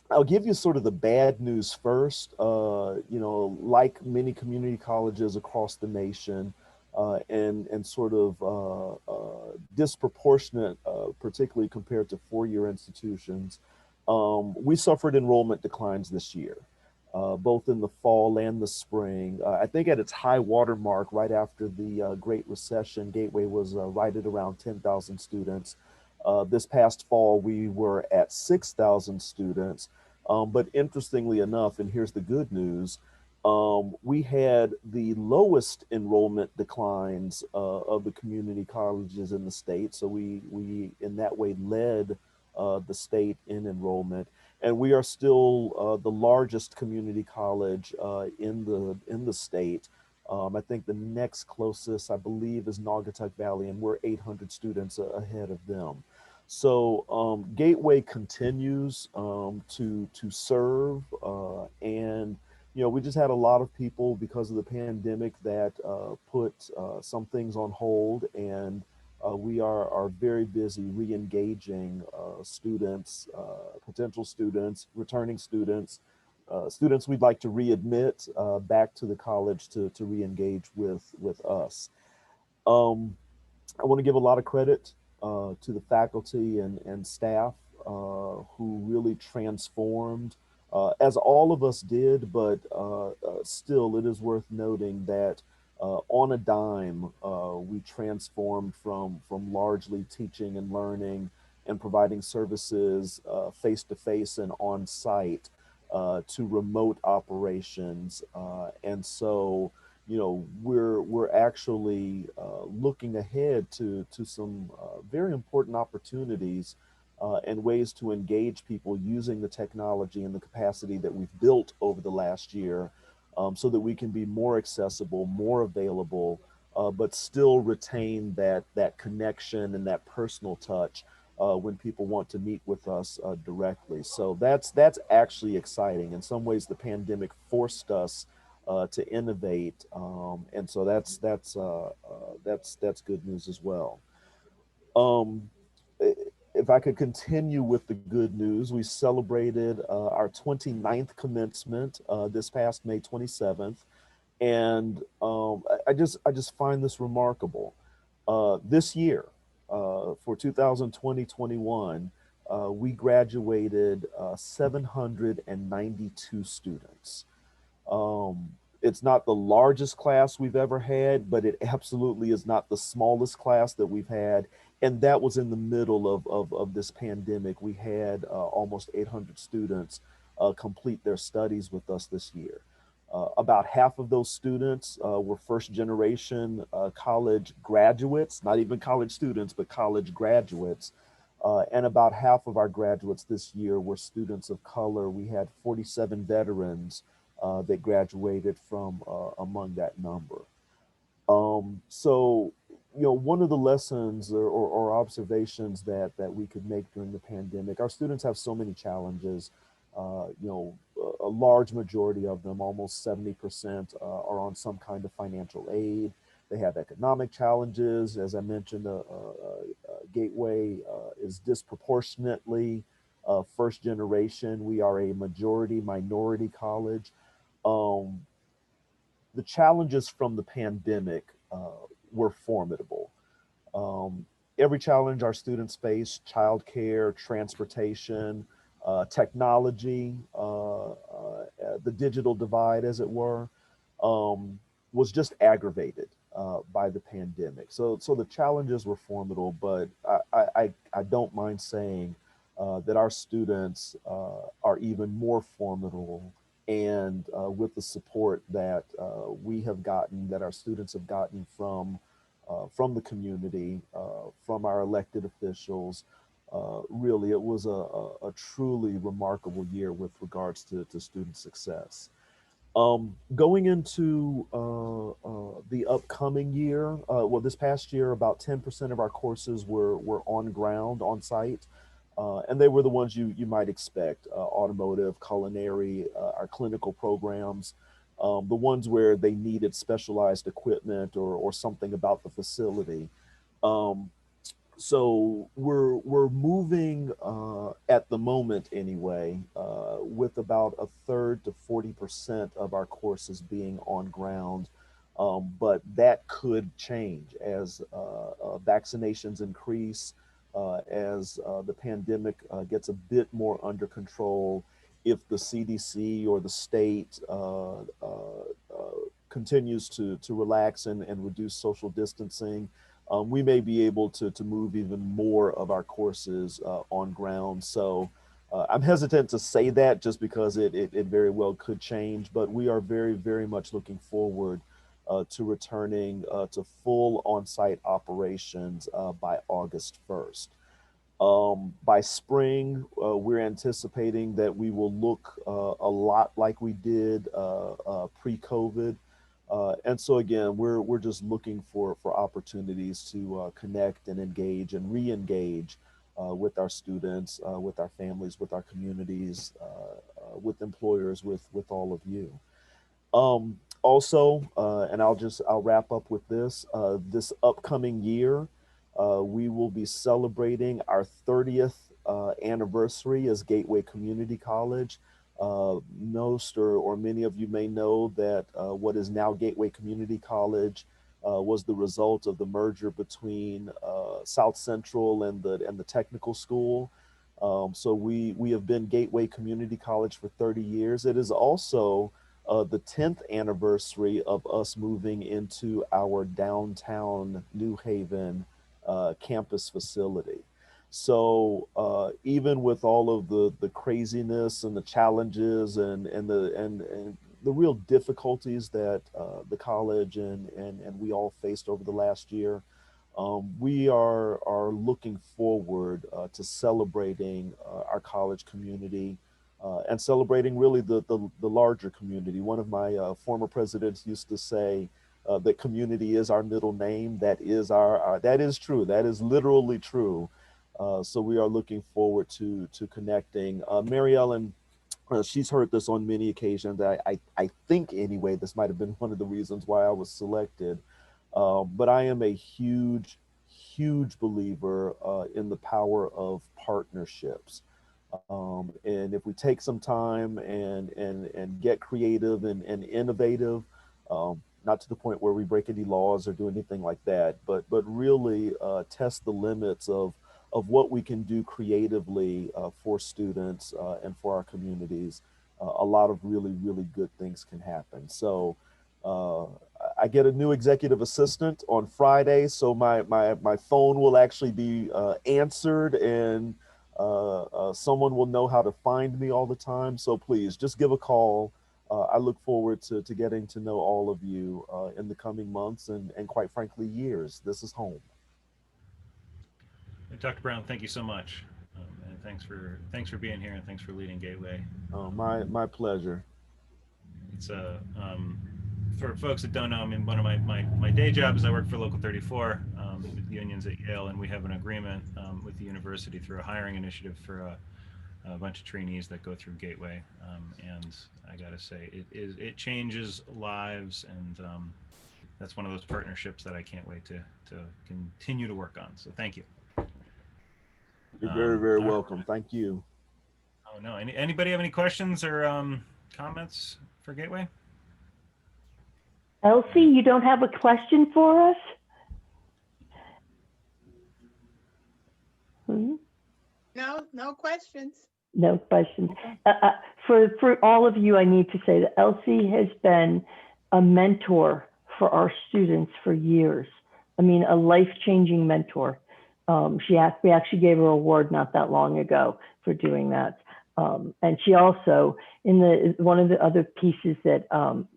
I'll give you sort of the bad news first. Like many community colleges across the nation, and sort of disproportionate, particularly compared to four-year institutions, we suffered enrollment declines this year, both in the fall and the spring. I think at its high water mark, right after the Great Recession, Gateway was right at around 10,000 students. This past fall, we were at 6,000 students. But interestingly enough, and here's the good news, we had the lowest enrollment declines of the community colleges in the state. So we in that way led the state in enrollment, and we are still the largest community college in the state. I think the next closest, I believe, is Naugatuck Valley, and we're 800 students ahead of them. So Gateway continues to serve, and we just had a lot of people because of the pandemic that put some things on hold, and we are very busy re-engaging students, potential students, returning students, students we'd like to readmit back to the college to re-engage with us. Um, I want to give a lot of credit to the faculty and staff who really transformed, as all of us did, but still, it is worth noting that on a dime, we transformed from largely teaching and learning and providing services face to face and on site to remote operations. And so, we're actually looking ahead to some very important opportunities and ways to engage people using the technology and the capacity that we've built over the last year, so that we can be more accessible, more available, but still retain that connection and that personal touch when people want to meet with us directly. So that's actually exciting. In some ways, the pandemic forced us to innovate, and so that's good news as well. Um, if I could continue with the good news, we celebrated our 29th commencement this past May 27th, and I just find this remarkable. This year, for 2020-21, we graduated 792 students. Um, it's not the largest class we've ever had, but it absolutely is not the smallest class that we've had. And that was in the middle of this pandemic. We had almost 800 students complete their studies with us this year. About half of those students were first generation college graduates, not even college students, but college graduates. And about half of our graduates this year were students of color. We had 47 veterans that graduated from among that number. One of the lessons or observations that we could make during the pandemic, our students have so many challenges. A large majority of them, almost 70%, are on some kind of financial aid. They have economic challenges. As I mentioned, Gateway is disproportionately first generation. We are a majority minority college. Um, the challenges from the pandemic were formidable. Um, every challenge our students face, childcare, transportation, technology, the digital divide, as it were, um, was just aggravated by the pandemic. So the challenges were formidable, but I don't mind saying that our students are even more formidable, and with the support that we have gotten, that our students have gotten from the community, from our elected officials. Really, it was a truly remarkable year with regards to student success. Going into the upcoming year, well, this past year, about 10% of our courses were on ground, on site, and they were the ones you might expect: automotive, culinary, our clinical programs, the ones where they needed specialized equipment or something about the facility. Um, so we're moving at the moment anyway, with about a third to 40% of our courses being on ground. But that could change as vaccinations increase, as the pandemic gets a bit more under control. If the CDC or the state continues to relax and reduce social distancing, we may be able to move even more of our courses on ground. So I'm hesitant to say that just because it very well could change, but we are very, very much looking forward to returning to full on-site operations by August 1st. By spring, we're anticipating that we will look a lot like we did pre-COVID. And so again, we're just looking for opportunities to connect and engage and re-engage with our students, with our families, with our communities, with employers, with all of you. Also, and I'll wrap up with this. This upcoming year, we will be celebrating our 30th anniversary as Gateway Community College. Most or many of you may know that what is now Gateway Community College was the result of the merger between South Central and the technical school. So we have been Gateway Community College for 30 years. It is also the 10th anniversary of us moving into our downtown New Haven campus facility. So even with all of the craziness and the challenges and the real difficulties that the college and we all faced over the last year, we are looking forward to celebrating our college community and celebrating really the larger community. One of my former presidents used to say that community is our middle name. That is that is true. That is literally true. So we are looking forward to connecting. Mary Ellen, she's heard this on many occasions. I think anyway, this might have been one of the reasons why I was selected. But I am a huge, huge believer in the power of partnerships. And if we take some time and get creative and innovative, not to the point where we break any laws or do anything like that, but really test the limits of what we can do creatively for students and for our communities, a lot of really, really good things can happen. So I get a new executive assistant on Friday, so my phone will actually be answered, and someone will know how to find me all the time. So please just give a call. I look forward to getting to know all of you in the coming months and quite frankly, years. This is home. Dr. Brown, thank you so much. And thanks for being here, and thanks for leading Gateway. My pleasure. It's for folks that don't know, I mean, one of my day jobs, I work for Local 34 with unions at Yale, and we have an agreement with the university through a hiring initiative for a bunch of trainees that go through Gateway. And I gotta say, it changes lives, and that's one of those partnerships that I can't wait to continue to work on. So thank you. You're very, very welcome. Thank you. Oh no, anybody have any questions or comments for Gateway? Elsie, you don't have a question for us? No questions. No questions. For all of you, I need to say that Elsie has been a mentor for our students for years. I mean, a life-changing mentor. We actually gave her an award not that long ago for doing that. And she also, one of the other pieces that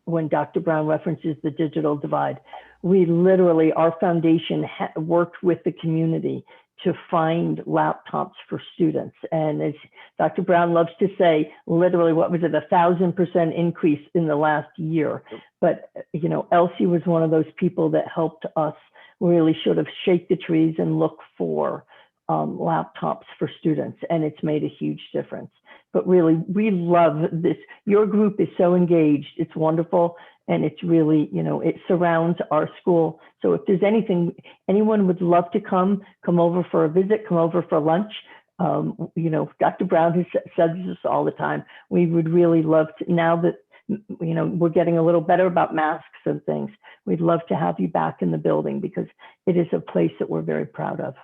when Dr. Brown references the digital divide, we literally, our foundation worked with the community to find laptops for students. And as Dr. Brown loves to say, literally, what was it, 1,000% increase in the last year. But, you know, Elsie was one of those people that helped us really sort of shake the trees and look for laptops for students. And it's made a huge difference. But really, we love this. Your group is so engaged. It's wonderful. And it's really, you know, it surrounds our school. So if there's anything, anyone would love to come over for a visit, come over for lunch. You know, Dr. Brown has says this all the time. We would really love to, now that, you know, we're getting a little better about masks and things, we'd love to have you back in the building because it is a place that we're very proud of.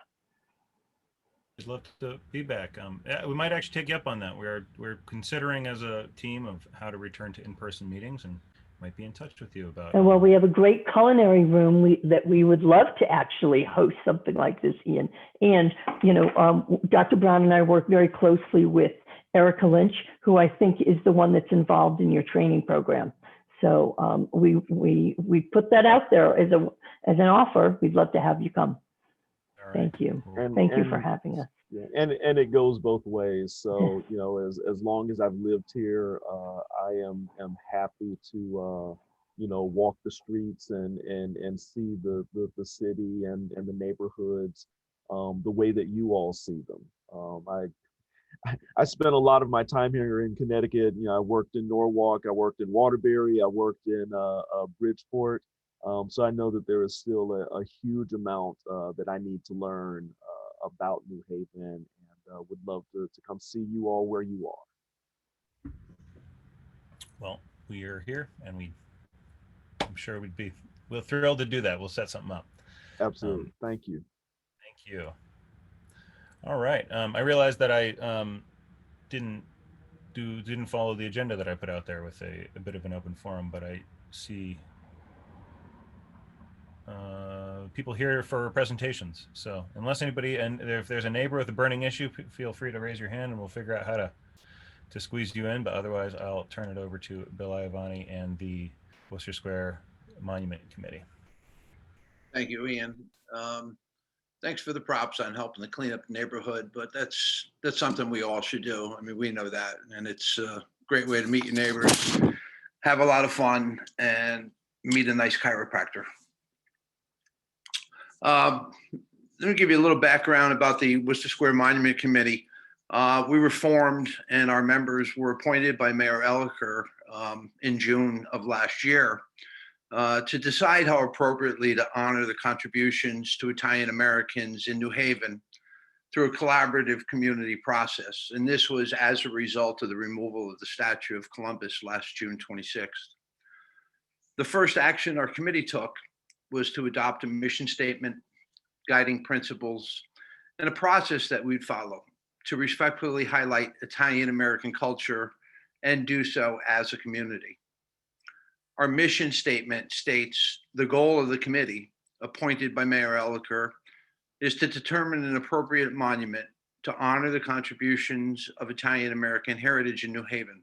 I'd love to be back. Yeah, we might actually take you up on that. We're considering as a team of how to return to in-person meetings, and might be in touch with you about. And well, we have a great culinary room that we would love to actually host something like this, Ian. And you know, Dr. Brown and I work very closely with Erica Lynch, who I think is the one that's involved in your training program. So we put that out there as an offer. We'd love to have you come. All right. Thank you. And, Thank you for having us. Yeah, and it goes both ways. So you know, as long as I've lived here, I am happy to you know, walk the streets and see the city and the neighborhoods the way that you all see them. I spent a lot of my time here in Connecticut. You know, I worked in Norwalk, I worked in Waterbury, I worked in Bridgeport. So I know that there is still a huge amount that I need to learn about New Haven, and would love to come see you all where you are. Well, we are here, and I'm sure we're thrilled to do that. We'll set something up. Absolutely. Thank you. Thank you. All right. I realized that I didn't follow the agenda that I put out there with a bit of an open forum, but I see people here for presentations. So unless anybody, and if there's a neighbor with a burning issue, feel free to raise your hand and we'll figure out how to squeeze you in. But otherwise, I'll turn it over to Bill Iavani and the Worcester Square Monument Committee. Thank you, Ian. Thanks for the props on helping to clean up the neighborhood, but that's something we all should do. I mean, we know that, and it's a great way to meet your neighbors, have a lot of fun, and meet a nice chiropractor. Let me give you a little background about the Worcester Square Monument Committee. We were formed and our members were appointed by Mayor Elicker in June of last year to decide how appropriately to honor the contributions to Italian Americans in New Haven through a collaborative community process. And this was as a result of the removal of the statue of Columbus last June 26th. The first action our committee took was to adopt a mission statement, guiding principles, and a process that we'd follow to respectfully highlight Italian American culture and do so as a community. Our mission statement states the goal of the committee, appointed by Mayor Elicker, is to determine an appropriate monument to honor the contributions of Italian American heritage in New Haven.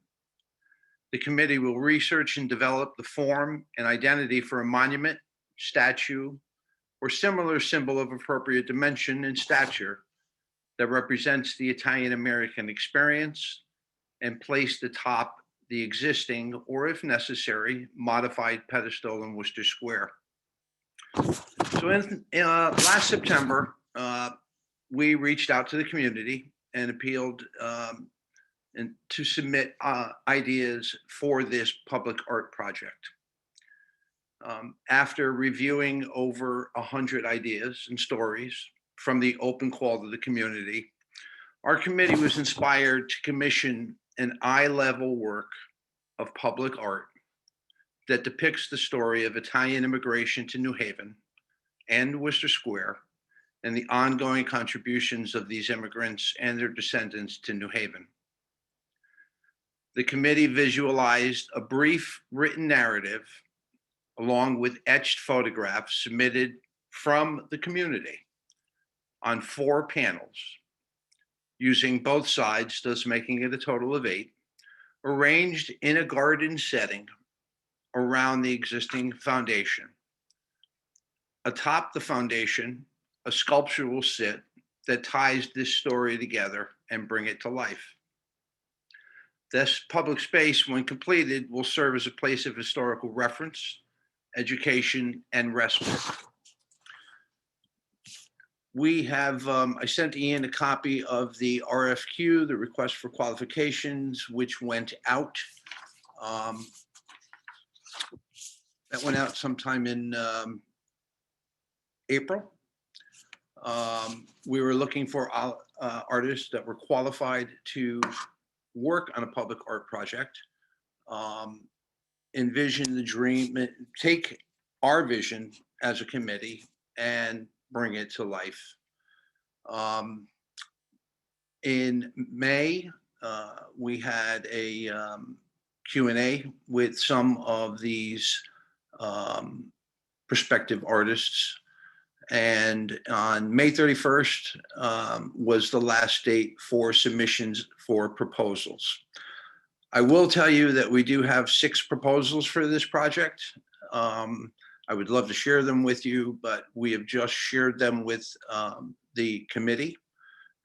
The committee will research and develop the form and identity for a monument, statue, or similar symbol of appropriate dimension and stature that represents the Italian American experience and place atop the existing, or if necessary, modified pedestal in Worcester Square. So in last September, we reached out to the community and appealed and to submit ideas for this public art project. After reviewing over 100 ideas and stories from the open call to the community, our committee was inspired to commission an eye-level work of public art that depicts the story of Italian immigration to New Haven and Worcester Square and the ongoing contributions of these immigrants and their descendants to New Haven. The committee visualized a brief written narrative along with etched photographs submitted from the community on 4 panels, using both sides, thus making it a total of 8, arranged in a garden setting around the existing foundation. Atop the foundation, a sculpture will sit that ties this story together and bring it to life. This public space, when completed, will serve as a place of historical reference, education, and respite. We have, I sent Ian a copy of the RFQ, the request for qualifications, which went out. That went out sometime in April. We were looking for artists that were qualified to work on a public art project. Envision the dream, take our vision as a committee and bring it to life. In May, we had a Q&A with some of these prospective artists. And on May 31st was the last date for submissions for proposals. I will tell you that we do have 6 proposals for this project. I would love to share them with you, but we have just shared them with the committee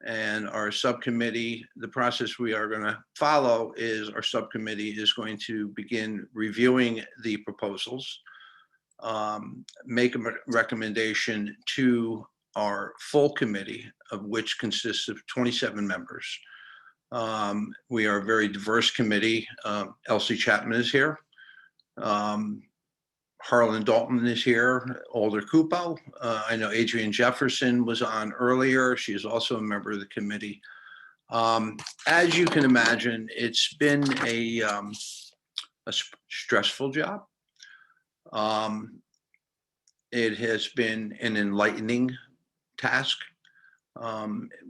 and our subcommittee. The process we are going to follow is our subcommittee is going to begin reviewing the proposals, make a recommendation to our full committee, of which consists of 27 members. We are a very diverse committee. Elsie Chapman is here. Harlan Dalton is here. Alder Cupo. I know Adrienne Jefferson was on earlier. She is also a member of the committee. As you can imagine, it's been a stressful job. It has been an enlightening task.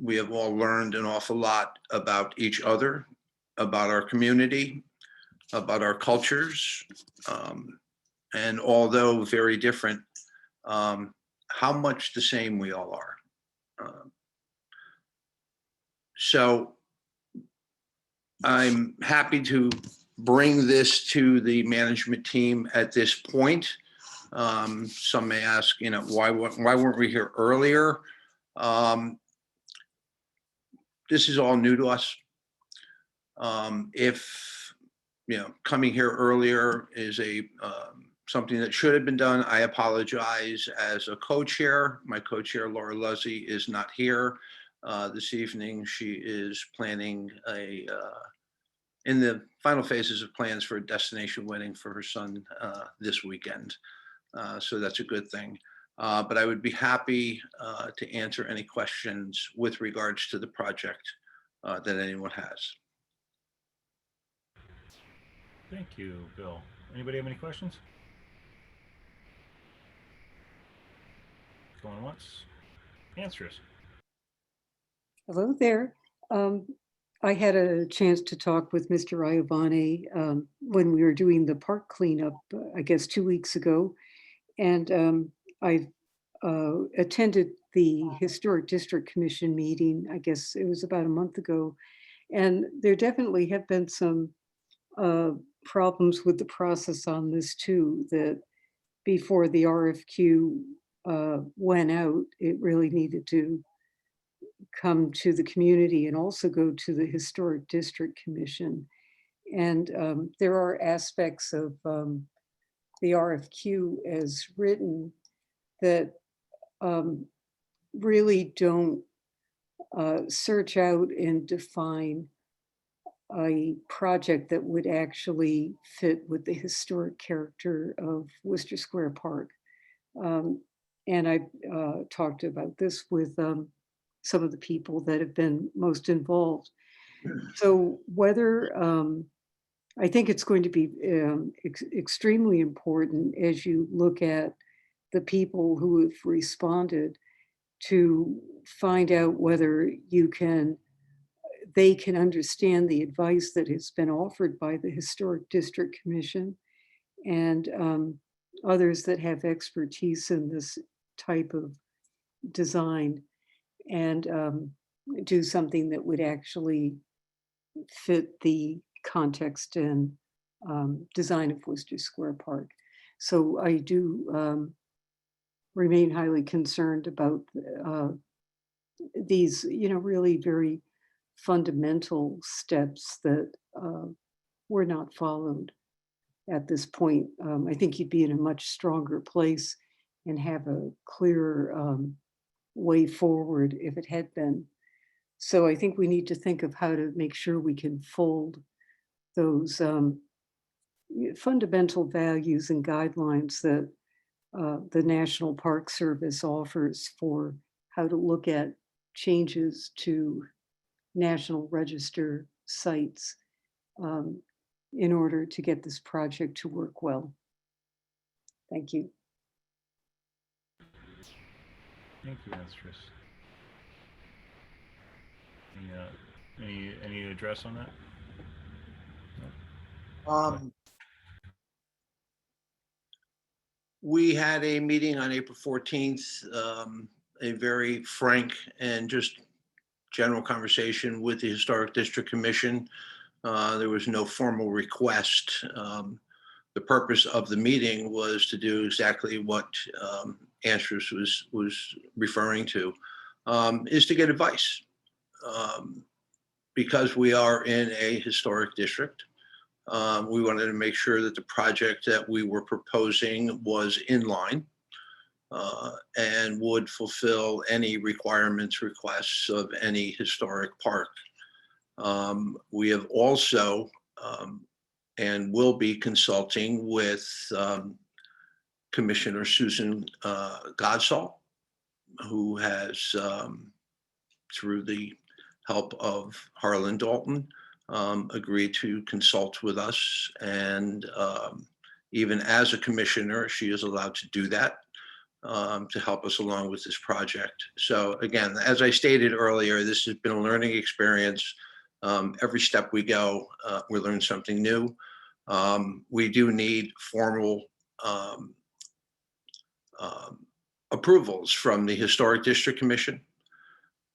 We have all learned an awful lot about each other, about our community, about our cultures, and although very different, how much the same we all are. So I'm happy to bring this to the management team at this point. Some may ask, why weren't we here earlier? This is all new to us. If coming here earlier is something that should have been done, I apologize. As a co-chair, my co-chair Laura Luzzi is not here this evening. She is planning in the final phases of plans for a destination wedding for her son this weekend. So that's a good thing. But I would be happy to answer any questions with regards to the project that anyone has. Thank you, Bill. Anybody have any questions? Going once? Answers. Hello there. I had a chance to talk with Mr. Iovane when we were doing the park cleanup, I guess 2 weeks ago. And I attended the Historic District Commission meeting, I guess it was about a month ago. And there definitely have been some problems with the process on this too, that before the RFQ went out, it really needed to come to the community and also go to the Historic District Commission. And there are aspects of the RFQ as written that really don't search out and define a project that would actually fit with the historic character of Worcester Square Park. And I talked about this with some of the people that have been most involved. So whether, I think it's going to be extremely important as you look at the people who have responded to find out whether they can understand the advice that has been offered by the Historic District Commission and others that have expertise in this type of design, and do something that would actually fit the context and design of Worcester Square Park. So I do remain highly concerned about these, really very fundamental steps that were not followed at this point. I think you'd be in a much stronger place and have a clearer way forward if it had been. So I think we need to think of how to make sure we can fold those fundamental values and guidelines that the National Park Service offers for how to look at changes to National Register sites in order to get this project to work well. Thank you. Thank you, Mistress. Any address on that? We had a meeting on April 14th, a very frank and just general conversation with the Historic District Commission. There was no formal request. The purpose of the meeting was to do exactly what Andrews was referring to, is to get advice. Because we are in a historic district, we wanted to make sure that the project that we were proposing was in line and would fulfill any requirements, requests of any historic park. We have also and will be consulting with Commissioner Susan Godsall, who has, through the help of Harlan Dalton, agreed to consult with us. And even as a commissioner, she is allowed to do that to help us along with this project. So again, as I stated earlier, this has been a learning experience. Every step we go, we learn something new. We do need formal approvals from the Historic District Commission,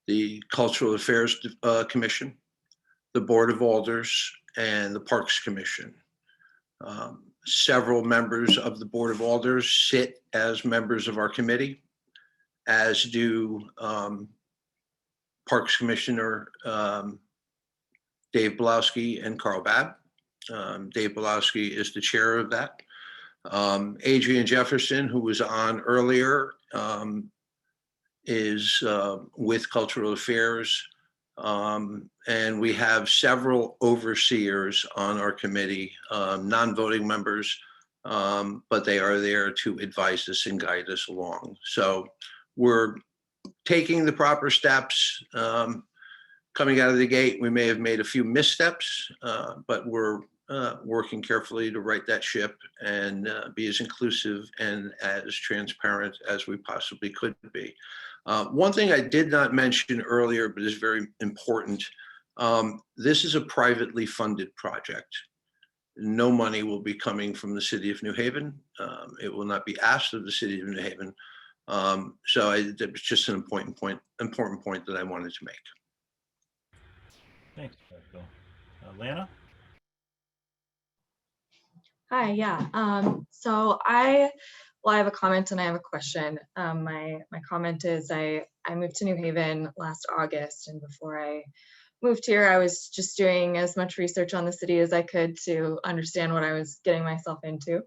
the Cultural Affairs Commission, the Board of Alders, and the Parks Commission. Several members of the Board of Alders sit as members of our committee, as do Parks Commissioner Dave Belowski and Carl Babb. Dave Belowski is the chair of that. Adrian Jefferson, who was on earlier, is with Cultural Affairs. And we have several overseers on our committee, non-voting members, but they are there to advise us and guide us along. So we're taking the proper steps. Coming out of the gate, we may have made a few missteps, but we're working carefully to right that ship and be as inclusive and as transparent as we possibly could be. One thing I did not mention earlier, but is very important, this is a privately funded project. No money will be coming from the city of New Haven. It will not be asked of the city of New Haven. So it was just an important point that I wanted to make. Thanks, Bill. Lana? Hi, yeah. So I have a comment and I have a question. My comment is I moved to New Haven last August, and before I moved here, I was just doing as much research on the city as I could to understand what I was getting myself into.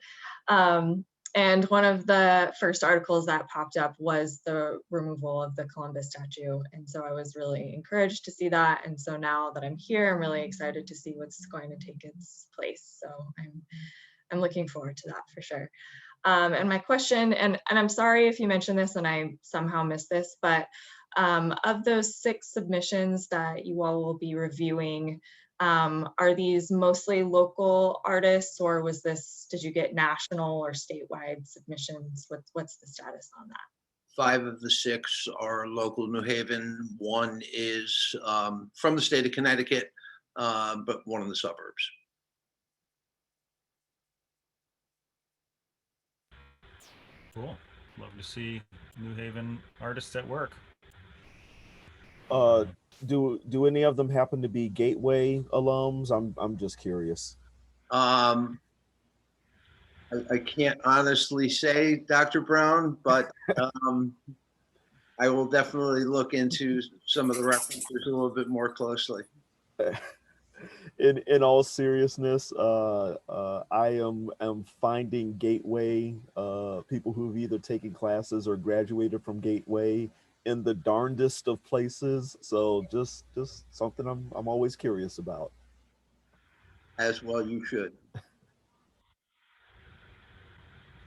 And one of the first articles that popped up was the removal of the Columbus statue. And so I was really encouraged to see that. And so now that I'm here, I'm really excited to see what's going to take its place. So I'm looking forward to that for sure. And my question, and I'm sorry if you mentioned this and I somehow missed this, but of those 6 submissions that you all will be reviewing, are these mostly local artists, or did you get national or statewide submissions? What's the status on that? 5 of the 6 are local New Haven. 1 is from the state of Connecticut, but one of the suburbs. Cool. Love to see New Haven artists at work. Do any of them happen to be Gateway alums? I'm just curious. I can't honestly say, Dr. Brown, but I will definitely look into some of the references a little bit more closely. In all seriousness, I am finding Gateway people who've either taken classes or graduated from Gateway in the darndest of places. So just something I'm always curious about. As well, you should.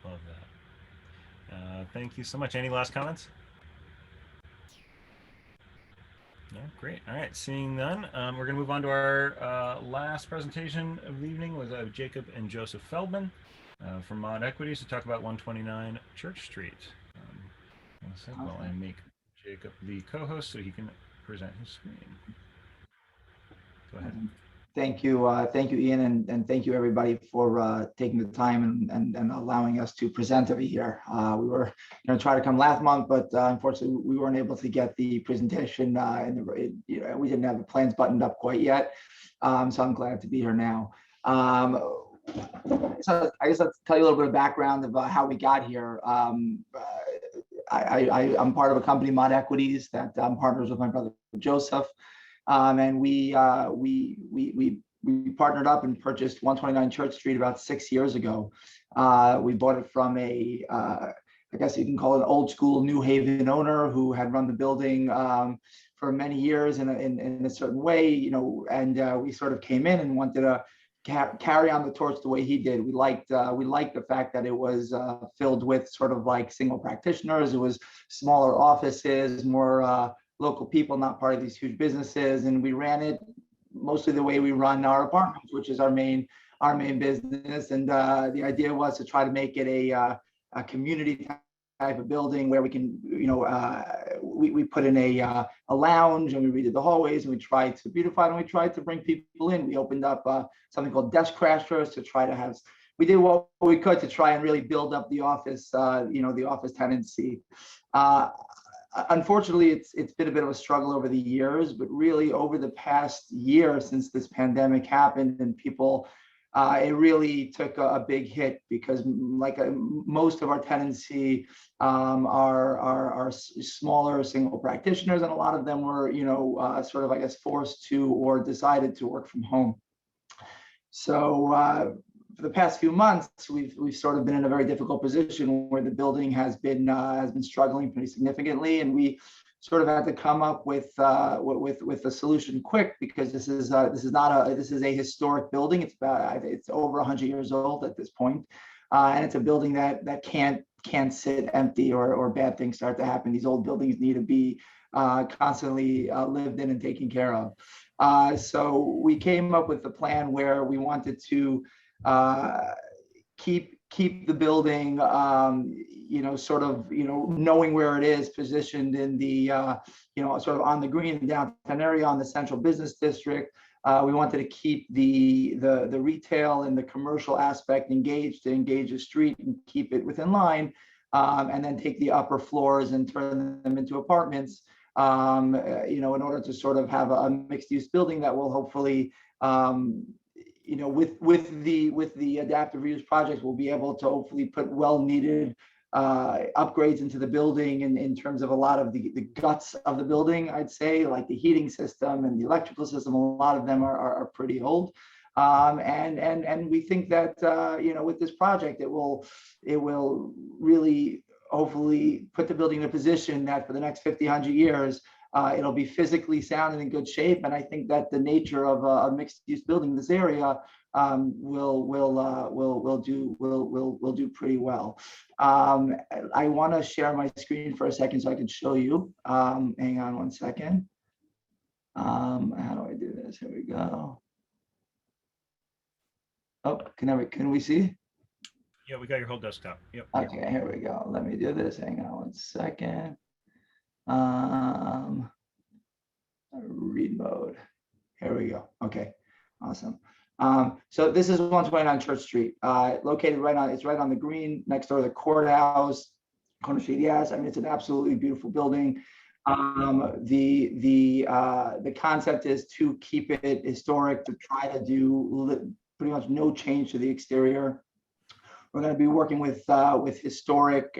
Love that. Thank you so much. Any last comments? No, great. All right, seeing none, we're going to move on to our last presentation of the evening with Jacob and Joseph Feldman from Mod Equities to talk about 129 Church Street. One second while I make Jacob the co-host so he can present his screen. Go ahead. Thank you, Ian, and thank you everybody for taking the time and allowing us to present over here. We were going to try to come last month, but unfortunately we weren't able to get the presentation, we didn't have the plans buttoned up quite yet. So I'm glad to be here now. So I guess I'll tell you a little bit of background about how we got here. I'm part of a company, Mod Equities, that I'm partners with my brother Joseph. And we partnered up and purchased 129 Church Street about 6 years ago. We bought it from I guess you can call it an old school New Haven owner who had run the building for many years in a certain way, and we sort of came in and wanted to carry on the torch the way he did. We liked the fact that it was filled with sort of like single practitioners. It was smaller offices, more local people, not part of these huge businesses, and we ran it mostly the way we run our apartments, which is our main business. And the idea was to try to make it a community type of building where we can, we put in a lounge, and we redid the hallways, and we tried to beautify it, and we tried to bring people in. We opened up something called Desk Crashers to try to have. We did what we could to try and really build up the office, the office tenancy. Unfortunately, it's been a bit of a struggle over the years, but really over the past year since this pandemic happened and people, it really took a big hit because most of our tenancy are smaller single practitioners, and a lot of them were, sort of, I guess, forced to or decided to work from home. So for the past few months, we've sort of been in a very difficult position where the building has been struggling pretty significantly, and we sort of had to come up with a solution quick, because this is a historic building. It's over 100 years old at this point, and it's a building that can't sit empty or bad things start to happen. These old buildings need to be constantly lived in and taken care of. So we came up with a plan where we wanted to keep the building, sort of, knowing where it is positioned in the, sort of on the green and downtown area, on the central business district. We wanted to keep the retail and the commercial aspect engaged, to engage the street and keep it within line, and then take the upper floors and turn them into apartments, in order to sort of have a mixed use building that will hopefully, with the adaptive reuse projects, we'll be able to hopefully put well-needed upgrades into the building in terms of a lot of the guts of the building, I'd say, like the heating system and the electrical system. A lot of them are pretty old. And we think that, with this project, it will really hopefully put the building in a position that for the next 50, 100 years, it'll be physically sound and in good shape. And I think that the nature of a mixed-use building in this area will do pretty well. I want to share my screen for a second so I can show you. Hang on one second. How do I do this? Here we go. Oh, can we see? Yeah, we got your whole desktop. Yep. Okay, here we go. Let me do this. Hang on one second. Read mode. Here we go. Okay, awesome. So this is 129 Church Street, located it's right on the green next door to the courthouse, corner street. Yes, I mean, it's an absolutely beautiful building. The concept is to keep it historic, to try to do pretty much no change to the exterior. We're going to be working with historic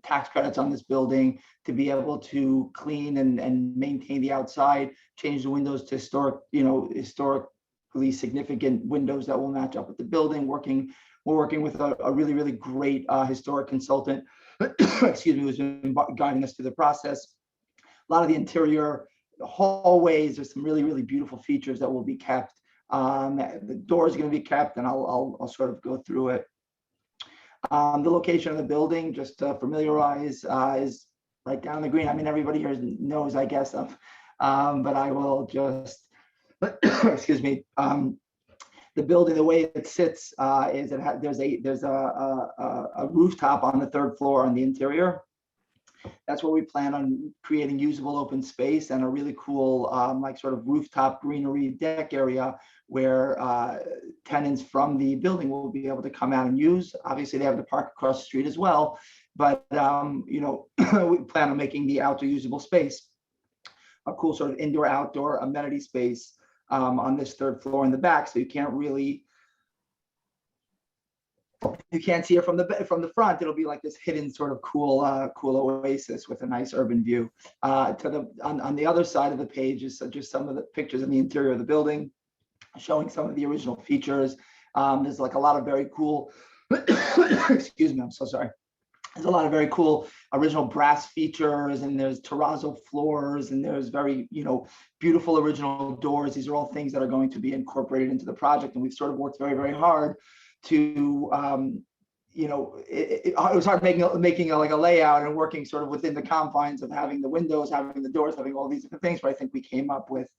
tax credits on this building to be able to clean and maintain the outside, change the windows to historic, historically significant windows that will match up with the building. We're working with a really, really great historic consultant, excuse me, who's been guiding us through the process. A lot of the interior hallways, there's some really, really beautiful features that will be kept. The door is going to be kept, and I'll sort of go through it. The location of the building, just to familiarize, is right down the green. I mean, everybody here knows, I guess, but I will just, excuse me. The building, the way it sits, is there's a rooftop on the 3rd floor on the interior. That's where we plan on creating usable open space and a really cool, like sort of rooftop greenery deck area where tenants from the building will be able to come out and use. Obviously, they have to park across the street as well, but we plan on making the outdoor usable space a cool sort of indoor-outdoor amenity space on this 3rd floor in the back. So you can't see it from the front. It'll be like this hidden sort of cool oasis with a nice urban view. On the other side of the page is just some of the pictures in the interior of the building, showing some of the original features. There's like a lot of very cool, excuse me, I'm so sorry. There's a lot of very cool original brass features, and there's terrazzo floors, and there's very, beautiful original doors. These are all things that are going to be incorporated into the project, and we've sort of worked very, very hard to, it was hard making like a layout and working sort of within the confines of having the windows, having the doors, having all these different things. But I think we came up with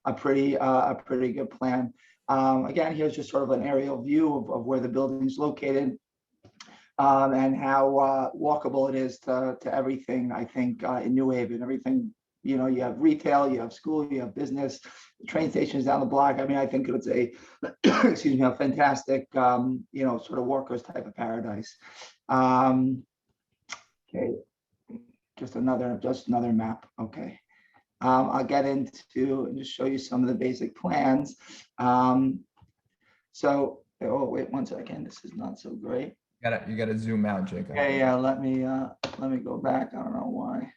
a pretty good plan. Again, here's just sort of an aerial view of where the building is located. And how walkable it is to everything, I think, in New Haven. Everything, you have retail, you have school, you have business, the train stations down the block. I mean, I think it's a, excuse me, a fantastic, sort of workers type of paradise. Okay, just another map. Okay. I'll get into and just show you some of the basic plans. So, oh, wait 1 second. This is not so great. You gotta zoom out, Jacob. Yeah. Let me go back. I don't know why.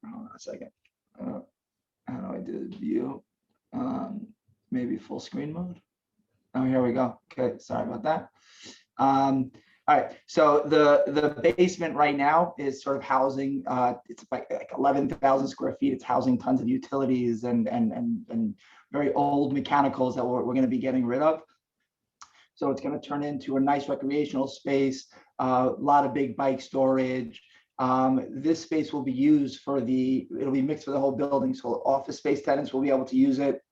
Hold on a second. How do I do the view? Maybe full screen mode. Oh, here we go. Okay, sorry about that. All right. So the basement right now is sort of housing. It's like 11,000 square feet. It's housing tons of utilities and very old mechanicals that we're going to be getting rid of. So it's going to turn into a nice recreational space, a lot of big bike storage. This space will be used it'll be mixed for the whole building. So office space tenants will be able to use it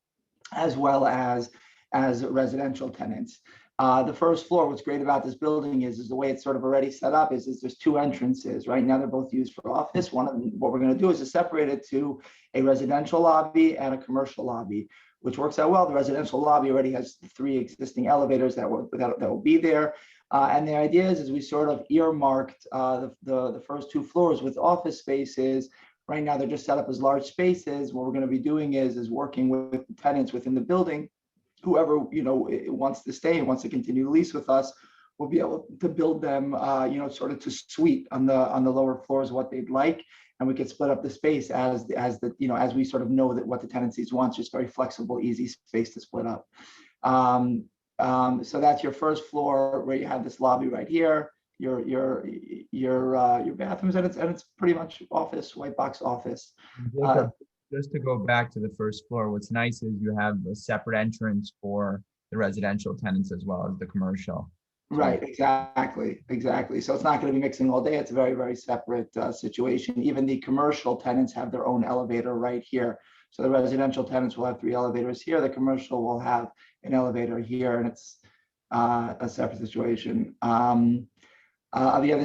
as well as residential tenants. The first floor, what's great about this building is the way it's sort of already set up is there's 2 entrances. Right now, they're both used for office. One of them, what we're going to do is separate it to a residential lobby and a commercial lobby, which works out well. The residential lobby already has 3 existing elevators that will be there. And the idea is we sort of earmarked the first 2 floors with office spaces. Right now, they're just set up as large spaces. What we're going to be doing is working with the tenants within the building. Whoever wants to stay and wants to continue to lease with us, we'll be able to build them, sort of to suite on the lower floors what they'd like. And we could split up the space as we sort of know that what the tenancies want, just very flexible, easy space to split up. So that's your first floor where you have this lobby right here, your bathrooms, and it's pretty much office, white box office. Jacob, just to go back to the first floor, what's nice is you have a separate entrance for the residential tenants as well as the commercial. Right, exactly. So it's not going to be mixing all day. It's a very, very separate situation. Even the commercial tenants have their own elevator right here. So the residential tenants will have 3 elevators here. The commercial will have an elevator here, and it's a separate situation. This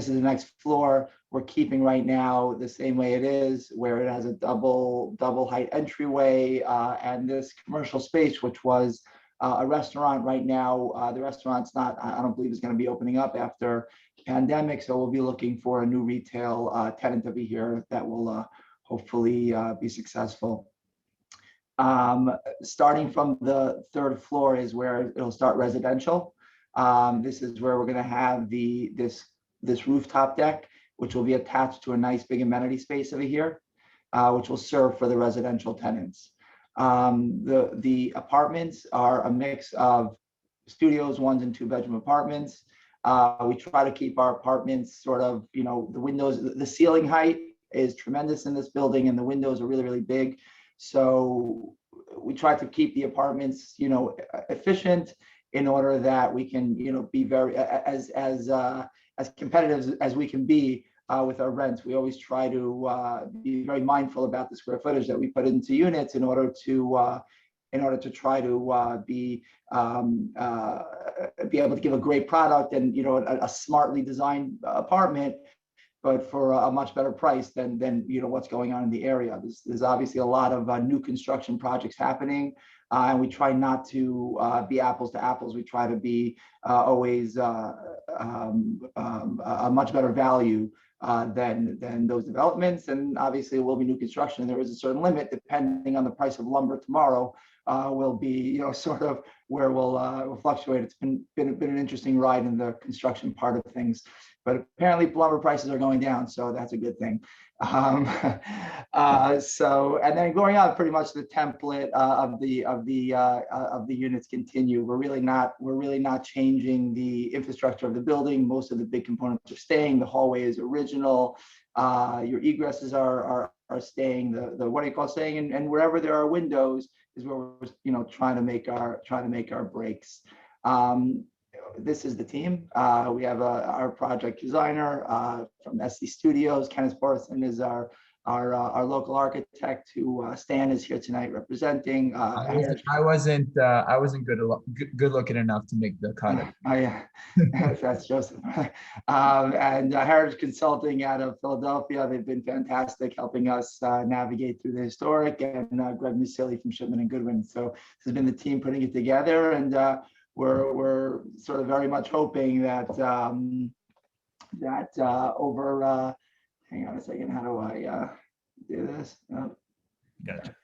is the next floor. We're keeping right now the same way it is, where it has a double height entryway, and this commercial space, which was a restaurant right now. The restaurant's I don't believe is going to be opening up after pandemic. So we'll be looking for a new retail tenant to be here that will hopefully be successful. Starting from the 3rd floor is where it'll start residential. This is where we're going to have this rooftop deck, which will be attached to a nice big amenity space over here, which will serve for the residential tenants. The apartments are a mix of studios, 1 and 2 bedroom apartments. We try to keep our apartments sort of, the windows, the ceiling height is tremendous in this building and the windows are really, really big. So we try to keep the apartments, efficient in order that we can, be very, as competitive as we can be with our rents. We always try to be very mindful about the square footage that we put into units in order to try to be able to give a great product and a smartly designed apartment, but for a much better price than what's going on in the area. There's obviously a lot of new construction projects happening, and we try not to be apples to apples. We try to be always a much better value than those developments. And obviously, it will be new construction, and there is a certain limit depending on the price of lumber tomorrow. Will be sort of where we'll fluctuate. It's been an interesting ride in the construction part of things, but apparently lumber prices are going down, so that's a good thing. So and then going on, pretty much the template of the units continue. We're really not changing the infrastructure of the building. Most of the big components are staying. The hallway is original. Your egresses are staying. The what do you call staying? And wherever there are windows is where we're trying to make our breaks. This is the team. We have our project designer from SC Studios. Kenneth Borson is our local architect, who Stan is here tonight representing. I wasn't good looking enough to make the cut. Yeah, that's Joseph. And Heritage Consulting out of Philadelphia. They've been fantastic helping us navigate through the historic, and Greg Musili from Shipman and Goodwin. So this has been the team putting it together, and we're sort of very much hoping that over hang on a second, how do I do this? Gotcha.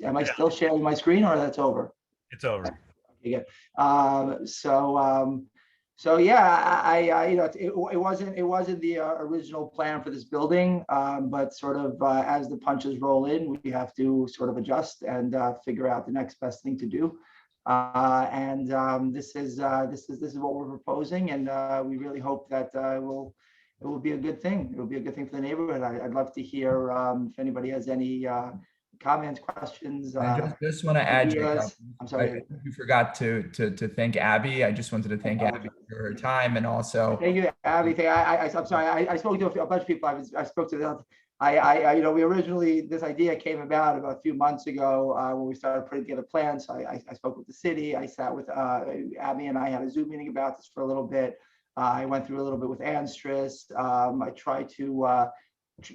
Am I still sharing my screen, or that's over? It's over. Okay, good. So yeah, it wasn't the original plan for this building, but sort of as the punches roll in, we have to sort of adjust and figure out the next best thing to do. This is what we're proposing, and we really hope that it will be a good thing. It will be a good thing for the neighborhood. I'd love to hear if anybody has any comments, questions. I just want to add, Jacob, I'm sorry. you forgot to thank Abby. I just wanted to thank Abby for her time, and also thank you, Abby. I'm sorry. I spoke to a bunch of people. I spoke to them. We originally, this idea came about a few months ago when we started putting together plans. So I spoke with the city. I sat with Abby, and I had a Zoom meeting about this for a little bit. I went through a little bit with Anstris. I tried to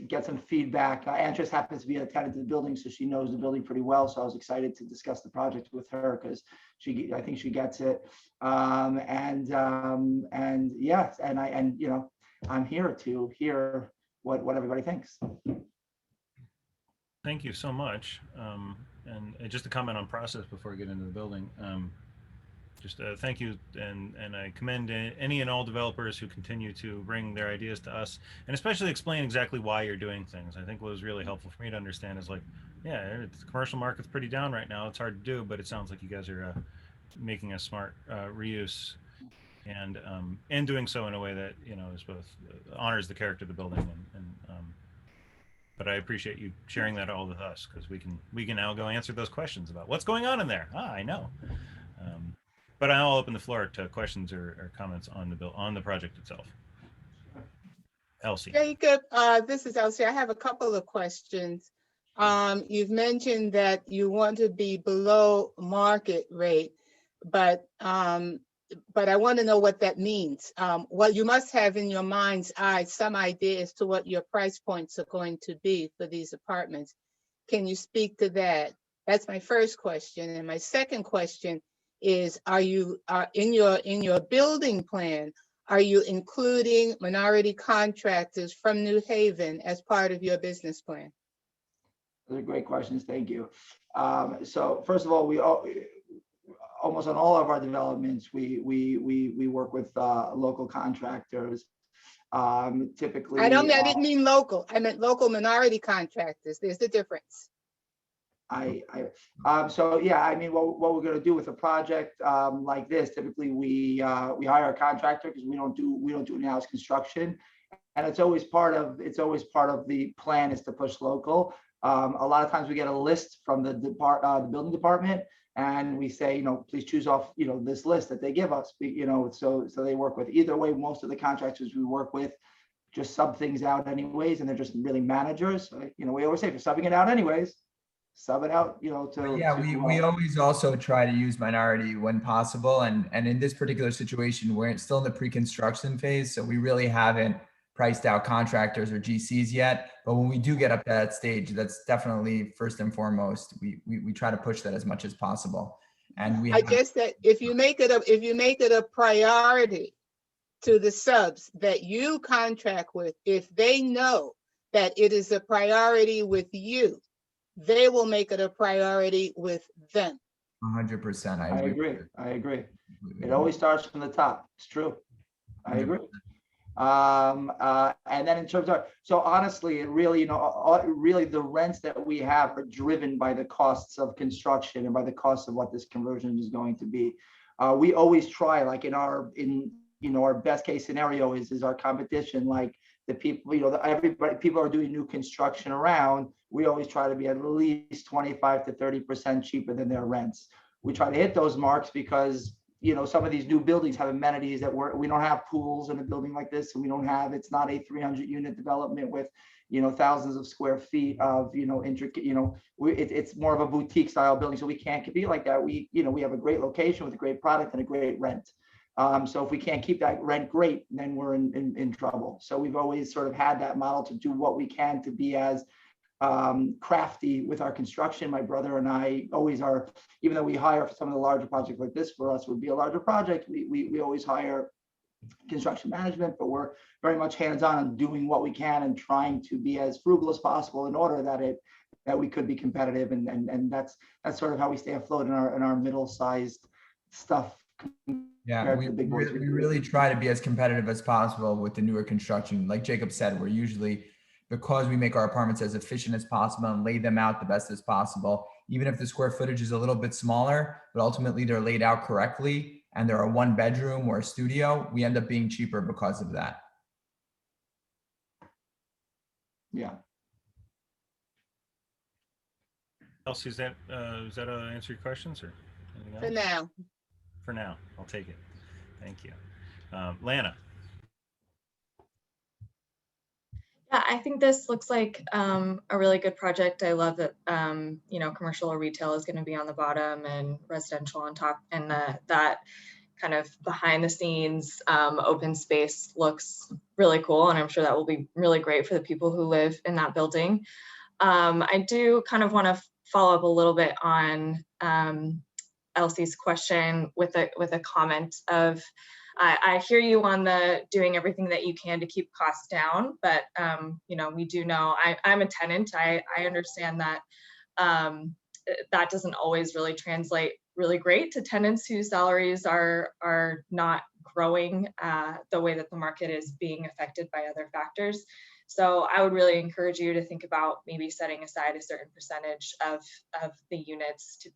get some feedback. Anstris happens to be a tenant of the building, so she knows the building pretty well. So I was excited to discuss the project with her because I think she gets it. And yes, and I'm here to hear what everybody thinks. Thank you so much. And just to comment on process before we get into the building, just thank you, and I commend any and all developers who continue to bring their ideas to us, and especially explain exactly why you're doing things. I think what was really helpful for me to understand is, like, yeah, the commercial market's pretty down right now. It's hard to do, but it sounds like you guys are making a smart reuse, and doing so in a way that is both honors the character of the building but I appreciate you sharing that all with us, because we can now go answer those questions about what's going on in there. I know. But I'll open the floor to questions or comments on the project itself. Elsie. Jacob, this is Elsie. I have a couple of questions. You've mentioned that you want to be below market rate, but I want to know what that means. Well, you must have in your mind's eye some idea as to what your price points are going to be for these apartments. Can you speak to that? That's my first question. And my second question is, are you in your building plan, are you including minority contractors from New Haven as part of your business plan? Those are great questions. Thank you. So first of all, we almost on all of our developments, we work with local contractors. Typically, I didn't mean local. I meant local minority contractors. There's the difference. So yeah, I mean, what we're going to do with a project like this, typically we hire a contractor because we don't do in-house construction, and it's always part of the plan is to push local. A lot of times we get a list from the building department, and we say, please choose off, this list that they give us, so they work with. Either way, most of the contractors we work with just sub things out anyways, and they're just really managers. We always say, if you're subbing it out anyways, sub it out, we always also try to use minority when possible. And in this particular situation, we're still in the pre-construction phase. So we really haven't priced out contractors or GCs yet. But when we do get up to that stage, that's definitely first and foremost, we try to push that as much as possible. And I guess that if you make it a priority to the subs that you contract with, if they know that it is a priority with you, they will make it a priority with them. 100%. I agree. It always starts from the top. It's true. I agree. And then in terms of, so honestly, it really, really the rents that we have are driven by the costs of construction and by the cost of what this conversion is going to be. We always try, like our best case scenario is our competition, like the people, people are doing new construction around. We always try to be at least 25 to 30% cheaper than their rents. We try to hit those marks because some of these new buildings have amenities that we don't have pools in a building like this, and it's not a 300 unit development with thousands of square feet of intricate, it's more of a boutique style building, so we can't compete like that. We have a great location with a great product and a great rent. So if we can't keep that rent great, then we're in trouble. So we've always sort of had that model to do what we can to be as crafty with our construction. My brother and I always are, even though we hire for some of the larger projects like this, for us would be a larger project, we always hire construction management, but we're very much hands-on on doing what we can and trying to be as frugal as possible in order that we could be competitive, and that's sort of how we stay afloat in our middle-sized stuff. Yeah, we really try to be as competitive as possible with the newer construction. Like Jacob said, we're usually, because we make our apartments as efficient as possible and lay them out the best as possible, even if the square footage is a little bit smaller, but ultimately they're laid out correctly and they're a 1 bedroom or a studio, we end up being cheaper because of that. Yeah. Elsie, does that answer your questions or anything else? For now. For now, I'll take it. Thank you. Lana. Yeah, I think this looks like a really good project. I love that, commercial or retail is going to be on the bottom and residential on top, and that kind of behind the scenes open space looks really cool. And I'm sure that will be really great for the people who live in that building. I do kind of want to follow up a little bit on Elsie's question with a comment of, I hear you on the doing everything that you can to keep costs down, but we do know, I'm a tenant. I understand that that doesn't always really translate really great to tenants whose salaries are not growing the way that the market is being affected by other factors. So I would really encourage you to think about maybe setting aside a certain percentage of the units to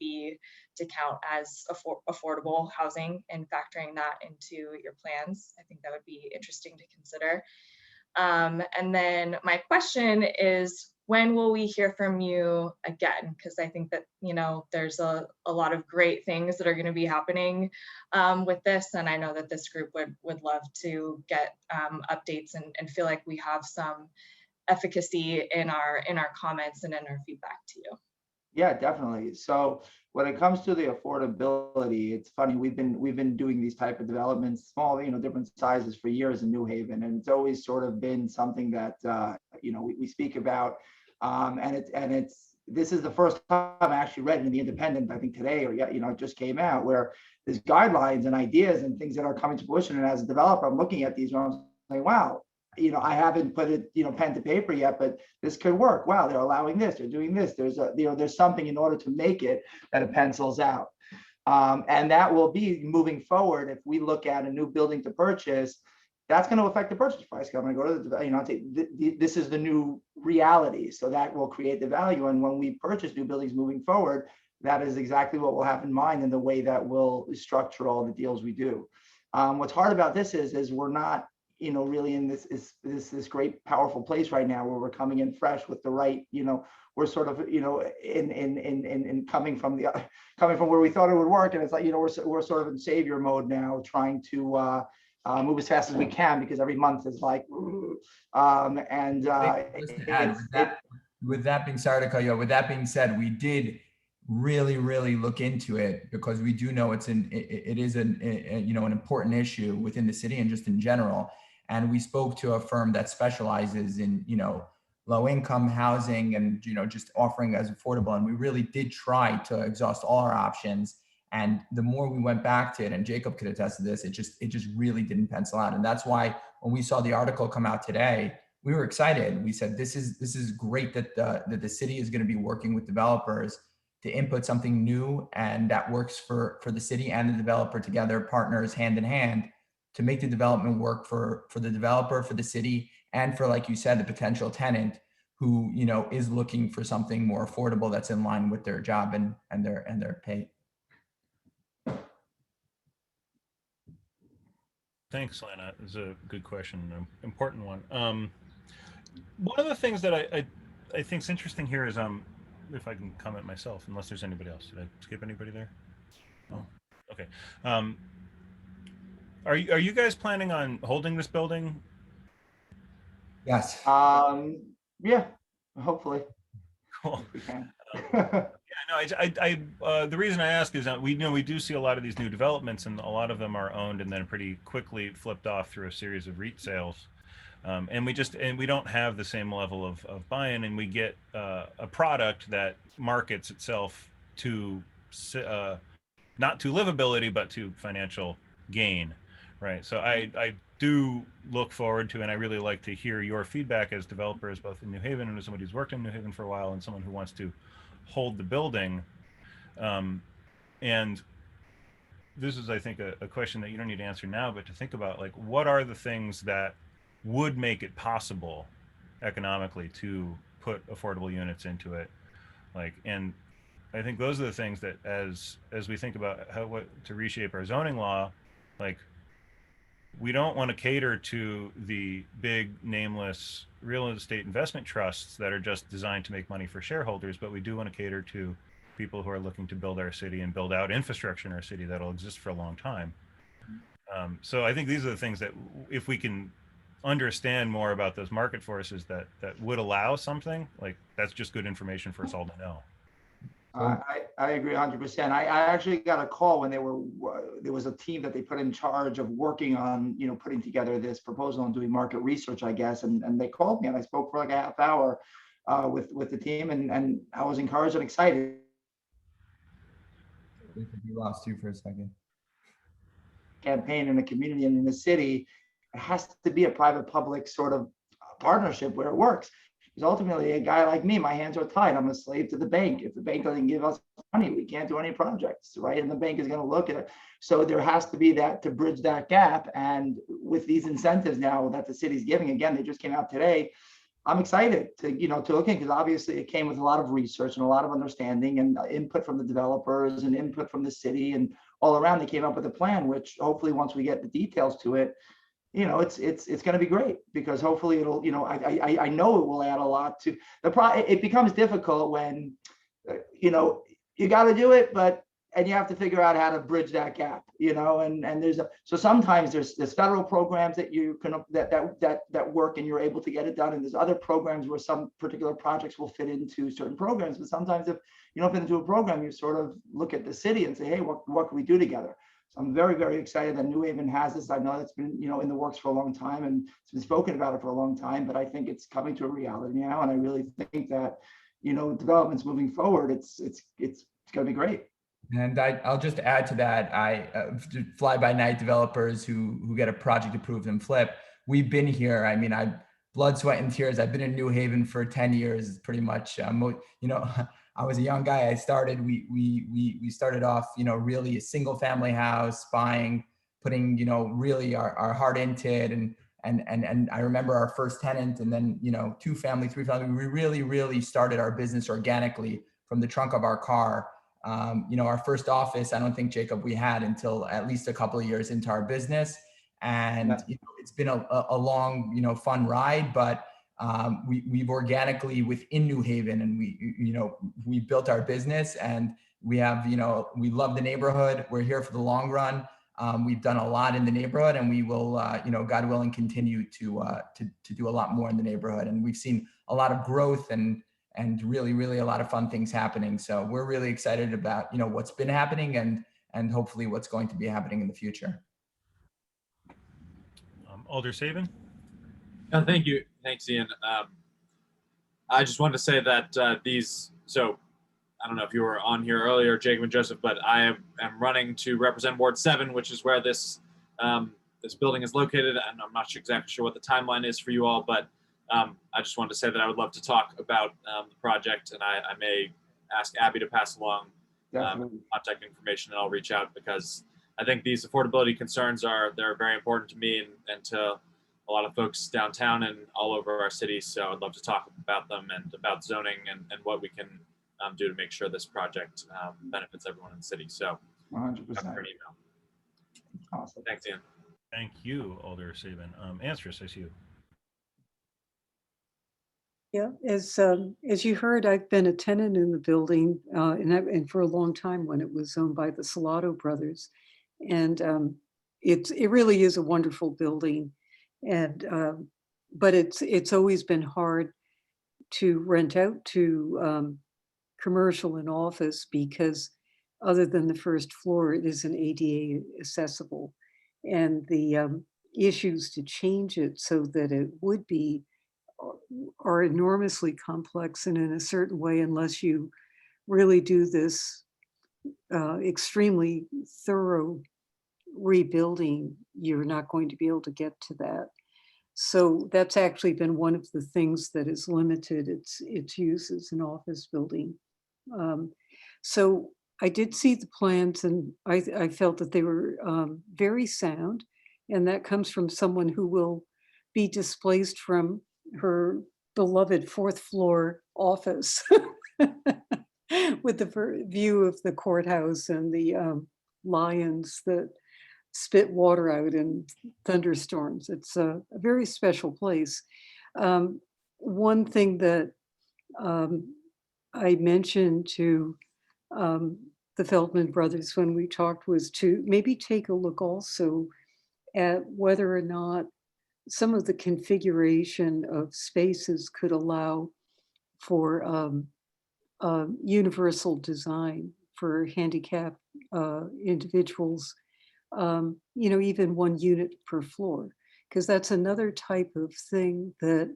count as affordable housing and factoring that into your plans. I think that would be interesting to consider. And then my question is, when will we hear from you again? Because I think that, there's a lot of great things that are going to be happening with this. And I know that this group would love to get updates and feel like we have some efficacy in our comments and in our feedback to you. Yeah, definitely. So when it comes to the affordability, it's funny, we've been doing these type of developments, small, different sizes for years in New Haven, and it's always sort of been something that we speak about, and this is the first time I actually read in the Independent, I think today, or it just came out, where there's guidelines and ideas and things that are coming to fruition. And as a developer, I'm looking at these and I'm like, wow, I haven't put it, pen to paper yet, but this could work. Wow, they're allowing this, they're doing this. There's something in order to make it that it pencils out. And that will be moving forward. If we look at a new building to purchase, that's going to affect the purchase price. I'm going to go to the, this is the new reality. So that will create the value. And when we purchase new buildings moving forward, that is exactly what we'll have in mind in the way that we'll structure all the deals we do. What's hard about this is we're not, really in this great powerful place right now where we're coming in fresh with the right, we're sort of, in coming from where we thought it would work. And it's like, we're sort of in savior mode now, trying to move as fast as we can, because every month is like, with that being, sorry to cut you off, with that being said, we did really look into it, because we do know it is an important issue within the city and just in general. And we spoke to a firm that specializes in, low income housing and, just offering as affordable. And we really did try to exhaust all our options. And the more we went back to it, and Jacob could attest to this, it just really didn't pencil out. And that's why when we saw the article come out today, we were excited. We said, this is great that the city is going to be working with developers to input something new and that works for the city and the developer together, partners hand in hand, to make the development work for the developer, for the city, and for, like you said, the potential tenant who, is looking for something more affordable that's in line with their job and their pay. Thanks, Lana. It's a good question, an important one. One of the things that I think is interesting here is, if I can comment myself, unless there's anybody else. Did I skip anybody there? Oh, okay. Are you guys planning on holding this building? Yes. Yeah, hopefully. Cool. We can. Yeah, no, the reason I ask is that we do see a lot of these new developments, and a lot of them are owned and then pretty quickly flipped off through a series of REIT sales. And we don't have the same level of buy-in, and we get a product that markets itself to not to livability, but to financial gain, right? So I do look forward to, and I really like to hear your feedback as developers, both in New Haven and as somebody who's worked in New Haven for a while, and someone who wants to hold the building. And this is, I think, a question that you don't need to answer now, but to think about, like, what are the things that would make it possible economically to put affordable units into it, and I think those are the things that, as we think about what to reshape our zoning law, we don't want to cater to the big nameless real estate investment trusts that are just designed to make money for shareholders, but we do want to cater to people who are looking to build our city and build out infrastructure in our city that'll exist for a long time. So I think these are the things that, if we can understand more about those market forces that would allow something, that's just good information for us all to know. I agree 100%. I actually got a call when there was a team that they put in charge of working on, putting together this proposal and doing market research, I guess. And they called me, and I spoke for like a half hour with the team, and I was encouraged and excited. We lost you for a second. Campaign in the community and in the city, it has to be a private-public sort of partnership where it works. Because ultimately, a guy like me, my hands are tied. I'm a slave to the bank. If the bank doesn't give us money, we can't do any projects, right? And the bank is going to look at it. So there has to be that to bridge that gap. And with these incentives now that the city's giving, again, they just came out today. I'm excited to look in, because obviously it came with a lot of research and a lot of understanding and input from the developers and input from the city, and all around they came up with a plan, which hopefully once we get the details to it, it's going to be great, because hopefully it'll, I know it will add a lot to the it becomes difficult when, you got to do it, and you have to figure out how to bridge that gap, and so sometimes there's federal programs that you can, that work and you're able to get it done. And there's other programs where some particular projects will fit into certain programs. But sometimes if you don't fit into a program, you sort of look at the city and say, hey, what can we do together? So I'm very, very excited that New Haven has this. I know it's been, in the works for a long time, and it's been spoken about it for a long time, but I think it's coming to a reality now. And I really think that, developments moving forward, it's going to be great. And I'll just add to that, fly-by-night developers who get a project approved and flip, we've been here. I mean, blood, sweat, and tears. I've been in New Haven for 10 years, pretty much. I was a young guy. I started, we started off, really a single family house, buying, putting, really our heart into it. And I remember our first tenant, and then, 2 family, 3 family, we really started our business organically from the trunk of our car. Our first office, I don't think, Jacob, we had until at least a couple of years into our business. And it's been a long, fun ride, but we've organically within New Haven, and we built our business, and we have, we love the neighborhood. We're here for the long run. We've done a lot in the neighborhood, and we will, God willing, continue to do a lot more in the neighborhood. And we've seen a lot of growth and really a lot of fun things happening. So we're really excited about, what's been happening and hopefully what's going to be happening in the future. Alder Saban. Thank you. Thanks, Ian. I just wanted to say that so I don't know if you were on here earlier, Jacob and Joseph, but I am running to represent Ward 7, which is where this building is located. And I'm not exactly sure what the timeline is for you all, but I just wanted to say that I would love to talk about the project, and I may ask Abby to pass along contact information, and I'll reach out, because I think these affordability concerns they're very important to me and to a lot of folks downtown and all over our city. So I'd love to talk about them and about zoning and what we can do to make sure this project benefits everyone in the city. So 100%. For an email. Awesome. Thanks, Ian. Thank you, Alder Saban. Anstris, I see you. Yeah, as you heard, I've been a tenant in the building, and for a long time when it was owned by the Salato brothers, and it really is a wonderful building, and but it's always been hard to rent out to commercial and office, because other than the first floor, it isn't ADA accessible, and the issues to change it so that it would be are enormously complex, and in a certain way, unless you really do this extremely thorough rebuilding, you're not going to be able to get to that. So that's actually been one of the things that has limited its use as an office building. So I did see the plans, and I felt that they were very sound, and that comes from someone who will be displaced from her beloved 4th floor office with the view of the courthouse and the lions that spit water out in thunderstorms. It's a very special place. One thing that I mentioned to the Feldman brothers when we talked was to maybe take a look also at whether or not some of the configuration of spaces could allow for universal design for handicapped individuals, even 1 unit per floor, because that's another type of thing that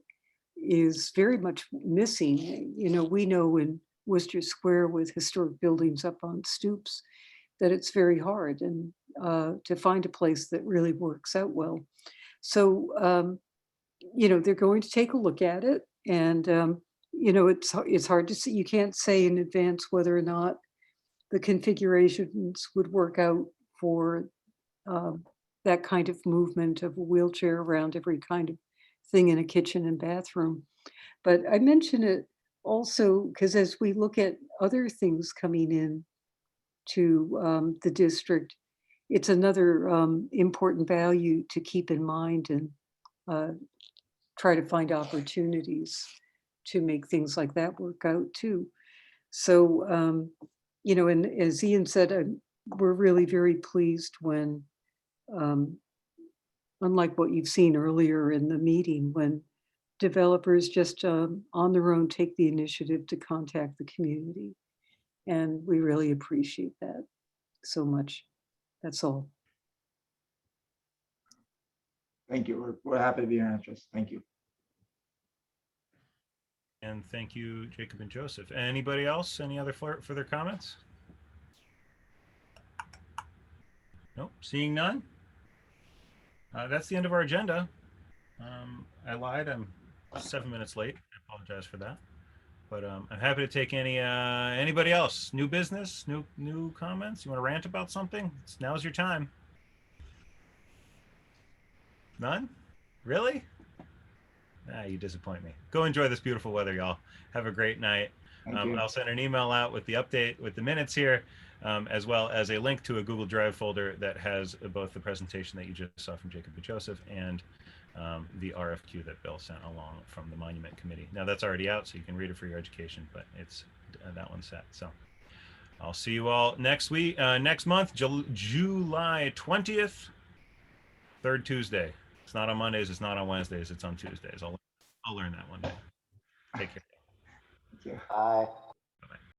is very much missing. We know in Worcester Square with historic buildings up on stoops that it's very hard and to find a place that really works out well. So, they're going to take a look at it, and, it's hard to see. You can't say in advance whether or not the configurations would work out for that kind of movement of a wheelchair around every kind of thing in a kitchen and bathroom. But I mention it also because as we look at other things coming in to the district, it's another important value to keep in mind and try to find opportunities to make things like that work out too. So, and as Ian said, we're really very pleased when, unlike what you've seen earlier in the meeting, when developers just on their own take the initiative to contact the community. And we really appreciate that so much. That's all. Thank you. We're happy to be your interest. Thank you. And thank you, Jacob and Joseph. Anybody else? Any other further comments? Nope. Seeing none. That's the end of our agenda. I lied. I'm 7 minutes late. I apologize for that. But I'm happy to take anybody else. New business, new comments. You want to rant about something? Now's your time. None? Really? You disappoint me. Go enjoy this beautiful weather, y'all. Have a great night. Thank you. I'll send an email out with the update with the minutes here, as well as a link to a Google Drive folder that has both the presentation that you just saw from Jacob and Joseph and the RFQ that Bill sent along from the Monument Committee. Now that's already out, so you can read it for your education, but it's that one's set. So I'll see you all next week, next month, July 20th, third Tuesday. It's not on Mondays. It's not on Wednesdays. It's on Tuesdays. I'll learn that one day. Take care. Thank you. Bye.